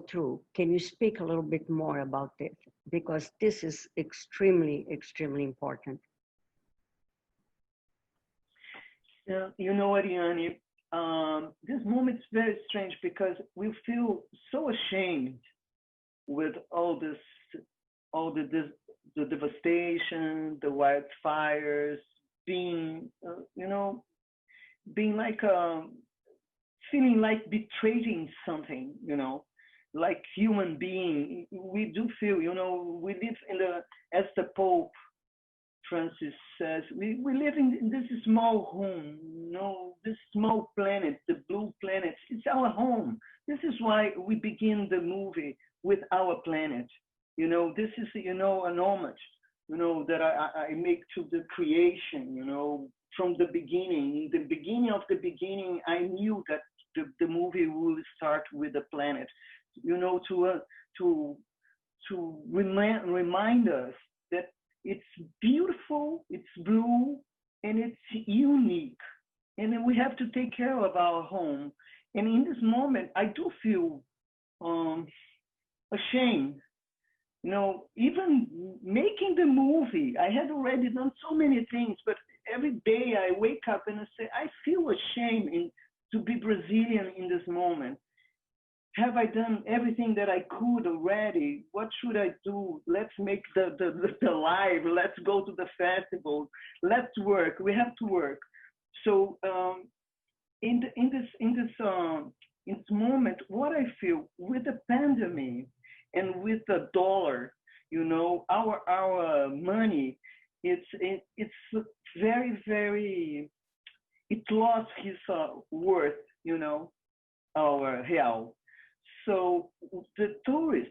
true. Can you speak a little bit more about it? Because this is extremely, extremely important. Yeah, you know, Ariane, this moment is very strange because we feel so ashamed with all the devastation, the wildfires, being, being like, feeling like betraying something, like human being. We do feel, we live as the Pope Francis says, we live in this small home, this small planet, the blue planet. It's our home. This is why we begin the movie with our planet. This is, an homage, that I make to the creation, from the beginning. In the beginning of the beginning, I knew that the movie will start with the planet, to remind us that it's beautiful, it's blue, and it's unique. And then we have to take care of our home. And in this moment, I do feel ashamed. Even making the movie, I had already done so many things, but every day I wake up and I say, I feel ashamed to be Brazilian in this moment. Have I done everything that I could already? What should I do? Let's make the live. Let's go to the festival. Let's work. We have to work. So in this moment, what I feel with the pandemic and with the dollar, our money, it's very, very. It lost his worth, our real. So the tourist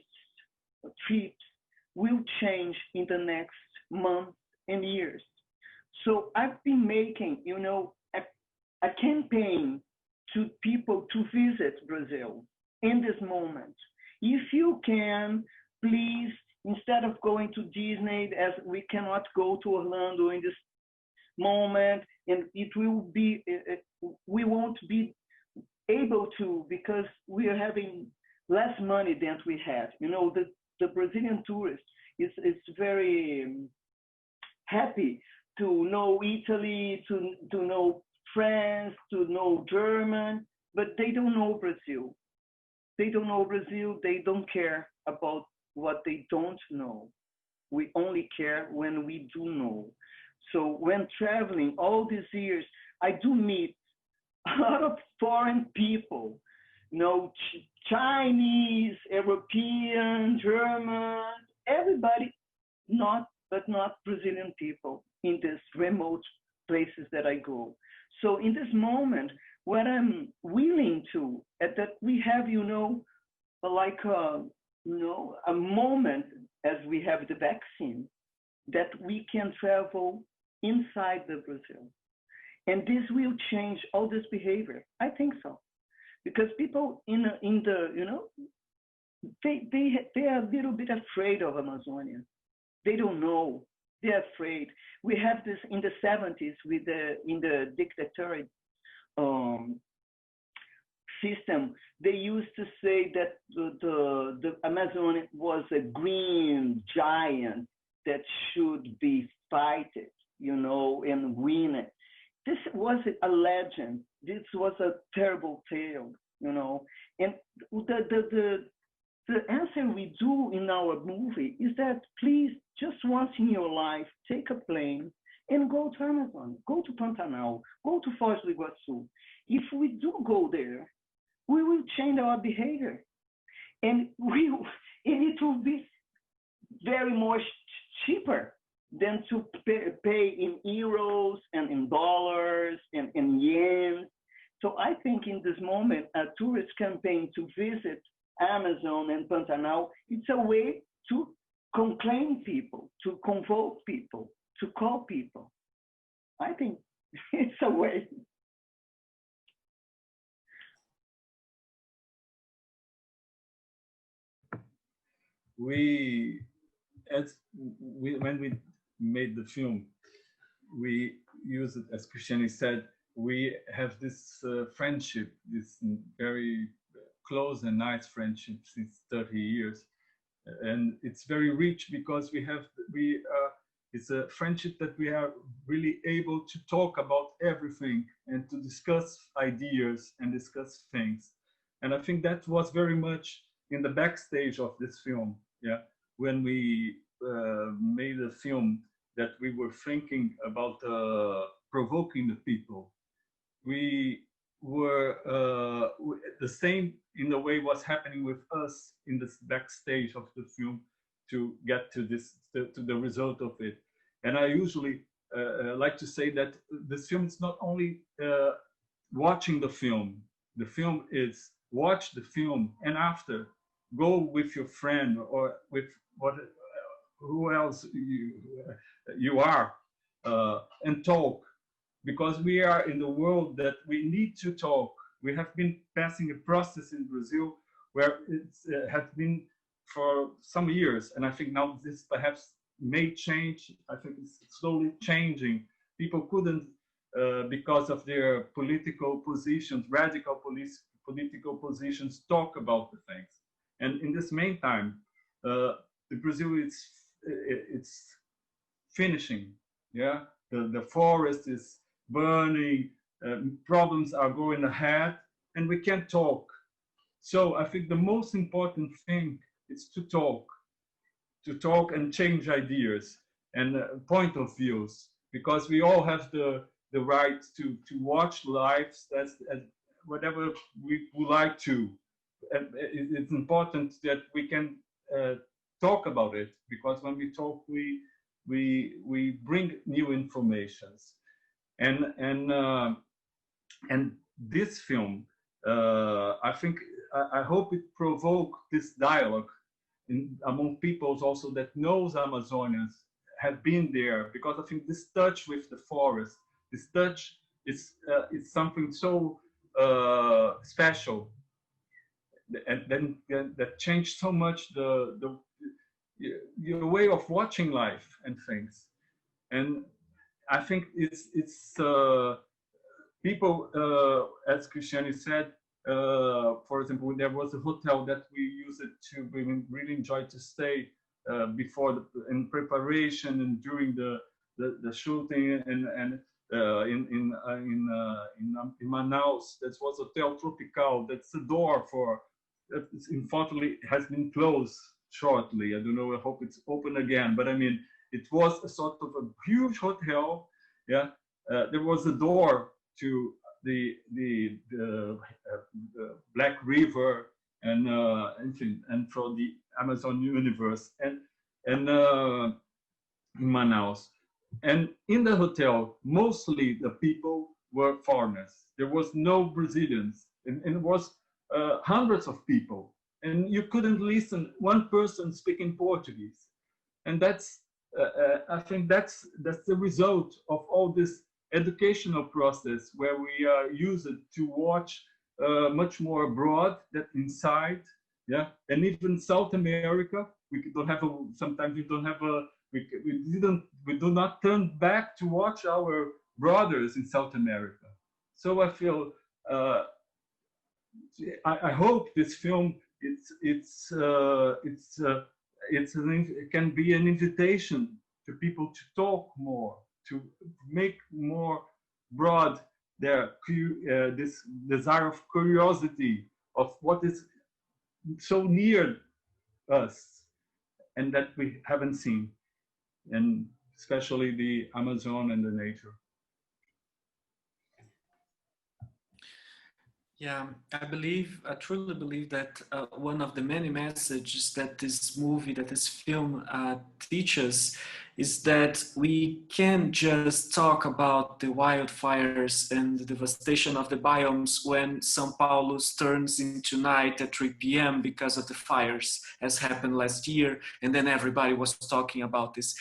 trips will change in the next months and years. So I've been making, a campaign to people to visit Brazil in this moment. If you can, please, instead of going to Disney, as we cannot go to Orlando in this moment, and we won't be able to because we are having less money than we had. The Brazilian tourist is very happy to know Italy, to know France, to know German, but they don't know Brazil. They don't know Brazil. They don't care about what they don't know. We only care when we do know. So when traveling all these years, I do meet a lot of foreign people, Chinese, European, German, everybody, but not Brazilian people in these remote places that I go. So in this moment, what I'm willing to, that we have, like a moment as we have the vaccine, that we can travel inside the Brazil. And this will change all this behavior. I think so. Because people they are a little bit afraid of Amazonia. They don't know. They're afraid. We have this in the 70s in the dictatorial system, they used to say that the Amazon was a green giant that should be fighted, you know, and win it. This was a legend. This was a terrible tale, you know. And the answer we do in our movie is that please, just once in your life, take a plane and go to Amazon, go to Pantanal, go to Foz do Iguaçu. If we do go there, we will change our behavior, and it will be very much cheaper than to pay in euros and in dollars and in yen. So I think in this moment, a tourist campaign to visit Amazon and Pantanal, it's a way to conclaim people, to convoke people, to call people. I think it's a way. When we made the film, we used it, as Christiane said, we have this friendship, this very close and nice friendship since 30 years. And it's very rich because it's a friendship that we are really able to talk about everything and to discuss ideas and discuss things. And I think that was very much in the backstage of this film. Yeah, when we made a film that we were thinking about provoking the people. We were the same in a way what's happening with us in this backstage of the film to get to the result of it. And I usually like to say that this film is not only watching the film is watch the film and after go with your friend or with who else you are and talk, because we are in the world that we need to talk. We have been passing a process in Brazil where it has been for some years, and I think now this perhaps may change. I think it's slowly changing. People couldn't, because of their political positions, radical political positions, talk about the things. And in this meantime, Brazil it's finishing. Yeah, the forest is burning, problems are going ahead, and we can't talk. So I think the most important thing is to talk and change ideas and point of views, because we all have the right to watch lives as whatever we would like to. And it's important that we can talk about it, because when we talk, we bring new informations. And this film, I think, I hope it provoke this dialogue among peoples also that knows Amazonians, have been there, because I think this touch with the forest, this touch is something so special, and then that changed so much your way of watching life and things. And I think it's people, as Christiane said, for example, there was a hotel that we used we really enjoyed to stay before in preparation and during the shooting, and in Manaus, that was Hotel Tropical. That's the door for. Unfortunately, has been closed shortly. I don't know. I hope it's open again. But I mean, it was a sort of a huge hotel. Yeah, there was a door to the Black River and from the Amazon universe and in Manaus. And in the hotel, mostly the people were foreigners. There was no Brazilians, and it was hundreds of people, and you couldn't listen one person speaking Portuguese. And that's I think that's the result of all this educational process, where we are used to watch much more abroad than inside. Yeah, and even South America, we don't have sometimes we don't have we do not turn back to watch our brothers in South America. So I feel I hope this film it can be an invitation to people to talk more, to make more broad their this desire of curiosity of what is so near us and that we haven't seen, and especially the Amazon and the nature. Yeah, I truly believe that one of the many messages that this movie, that this film teaches is that we can't just talk about the wildfires and the devastation of the biomes when São Paulo turns into night at 3 p.m. because of the fires, as happened last year, and then everybody was talking about this.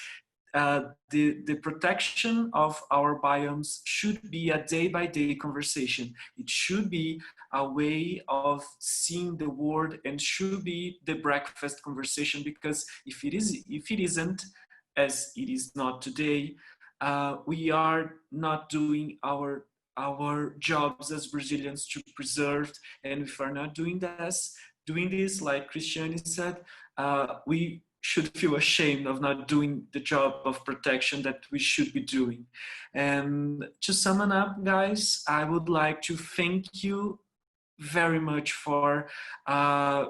The protection of our biomes should be a day-by-day conversation. It should be a way of seeing the world, and should be the breakfast conversation, because if it isn't, as it is not today, we are not doing our jobs as Brazilians to preserve. And if we're not doing this, like Christiane said, we should feel ashamed of not doing the job of protection that we should be doing. And to sum it up, guys, I would like to thank you very much for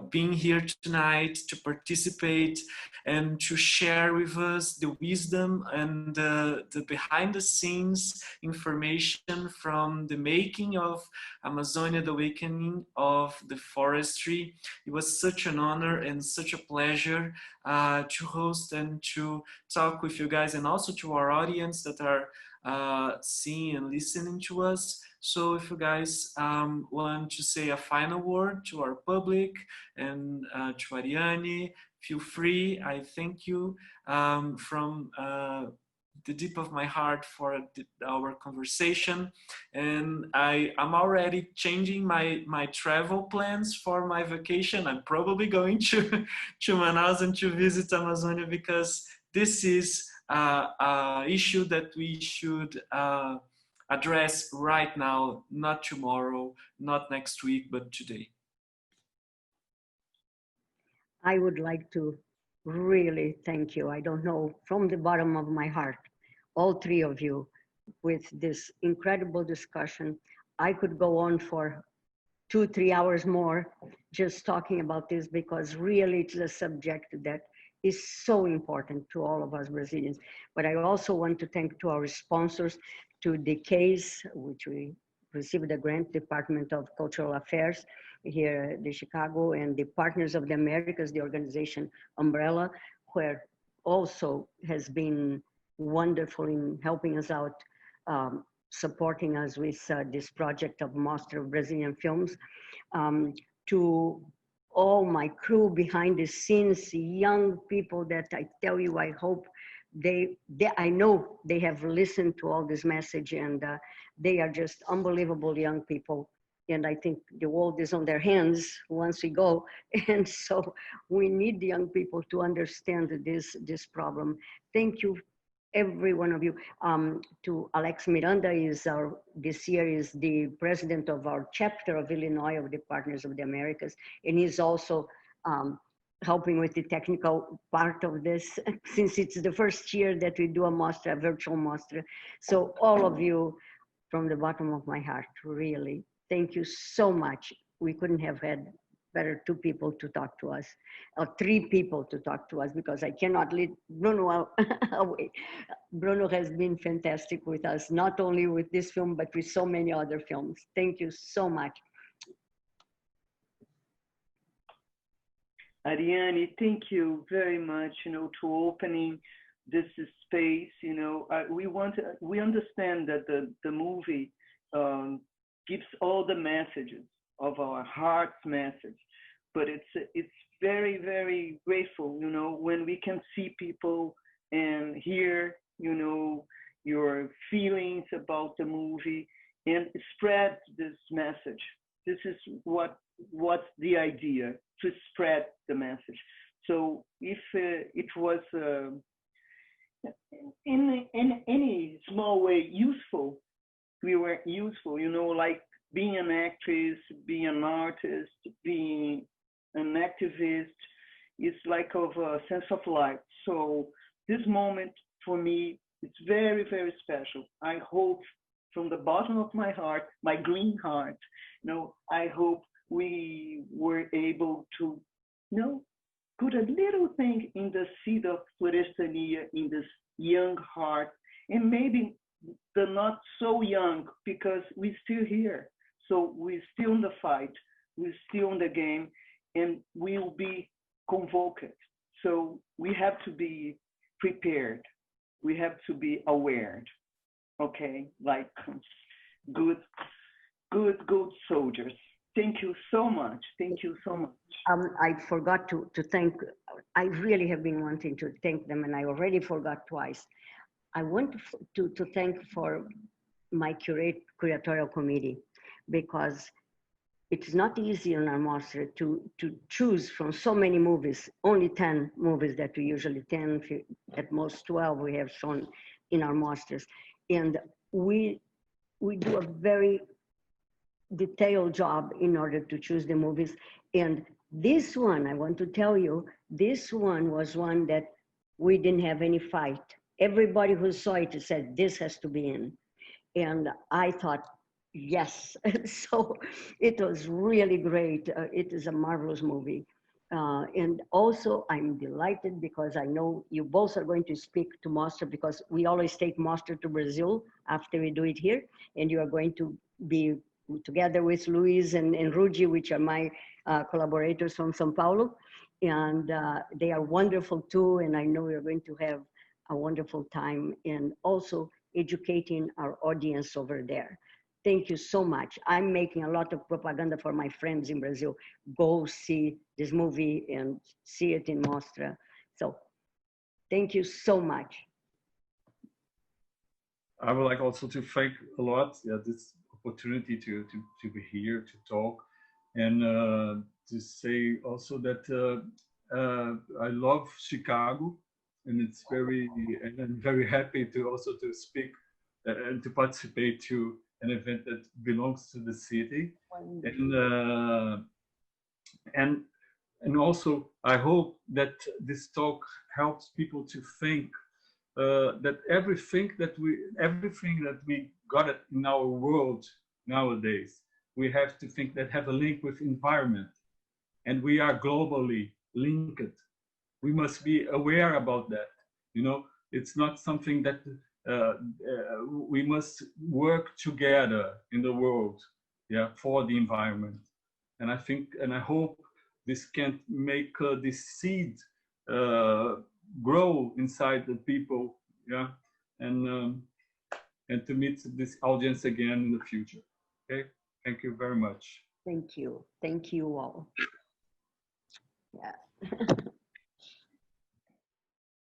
being here tonight to participate and to share with us the wisdom and the behind the scenes information from the making of Amazonia, the awakening of the forestry. It was such an honor and such a pleasure to host and to talk with you guys, and also to our audience that are seeing and listening to us. So if you guys want to say a final word to our public and to Ariane, feel free. I thank you from the deep of my heart for our conversation. And I'm already changing my travel plans for my vacation. I'm probably going to Manaus and to visit Amazonia, because this is an issue that we should address right now, not tomorrow, not next week, but today. I would like to really thank you. I don't know, from the bottom of my heart, all three of you, with this incredible discussion. I could go on for 2-3 hours more just talking about this, because really it's a subject that is so important to all of us Brazilians. But I also want to thank to our sponsors, to the case, which we received a grant, Department of Cultural Affairs here in Chicago, and the Partners of the Americas, the organization Umbrella, where also has been wonderful in helping us out, supporting us with this project of MOSTRA Brazilian films, to all my crew behind the scenes, young people that I tell you, I hope I know they have listened to all this message, and they are just unbelievable young people. And I think the world is on their hands once we go. And so we need the young people to understand this problem. Thank you, every one of you. To Alex Miranda, this year is the president of our chapter of Illinois of the Partners of the Americas. And he's also helping with the technical part of this, since it's the first year that we do a MOSTRA, a virtual MOSTRA. So all of you, from the bottom of my heart, really, thank you so much. We couldn't have had better 2 people to talk to us, or 3 people to talk to us, because I cannot leave Bruno away. Bruno has been fantastic with us, not only with this film, but with so many other films. Thank you so much. Ariane, thank you very much, to opening this space. We understand that the movie gives all the messages of our heart's message, but it's very, very grateful, when we can see people and hear, your feelings about the movie and spread this message. This is what's the idea, to spread the message. So if it was in any small way useful, we were useful, like being an actress, being an artist, being an activist, it's like of a sense of life. So this moment for me, it's very, very special. I hope from the bottom of my heart, my green heart, you know, I hope we were able to, you know, put a little thing in the seed of Florestania in this young heart, and maybe the not so young, because we're still here. So we're still in the fight, we're still in the game, and we'll be convoked. So we have to be prepared. We have to be aware. Okay, like good soldiers. Thank you so much. Thank you so much. I forgot to thank, I really have been wanting to thank them, and I already forgot twice. I want to thank for my curatorial committee, because it's not easy in our MOSTRA to choose from so many movies, only 10 movies that we usually 10, at most 12 we have shown in our MOSTRAs. And we do a very detailed job in order to choose the movies. And this one, I want to tell you, this one was one that we didn't have any fight. Everybody who saw it said, this has to be in. And I thought, yes. So it was really great. It is a marvelous movie. And also I'm delighted because I know you both are going to speak to MOSTRA, because we always take MOSTRA to Brazil after we do it here. And you are going to be together with Luis and Rudy, which are my collaborators from São Paulo. And they are wonderful too. And I know we're going to have a wonderful time, and also educating our audience over there. Thank you so much. I'm making a lot of propaganda for my friends in Brazil. Go see this movie and see it in MOSTRA. So thank you so much. I would like also to thank a lot this opportunity to be here, to talk, and to say also that I love Chicago, and it's and I'm very happy to also to speak and to participate to an event that belongs to the city. And also I hope that this talk helps people to think that everything that we got in our world nowadays, we have to think that have a link with environment, and we are globally linked. We must be aware about that. You know, it's not something that we must work together in the world, for the environment. And I think, and I hope this can make this seed grow inside the people, and to meet this audience again in the future. Okay, thank you very much. Thank you all. Yeah.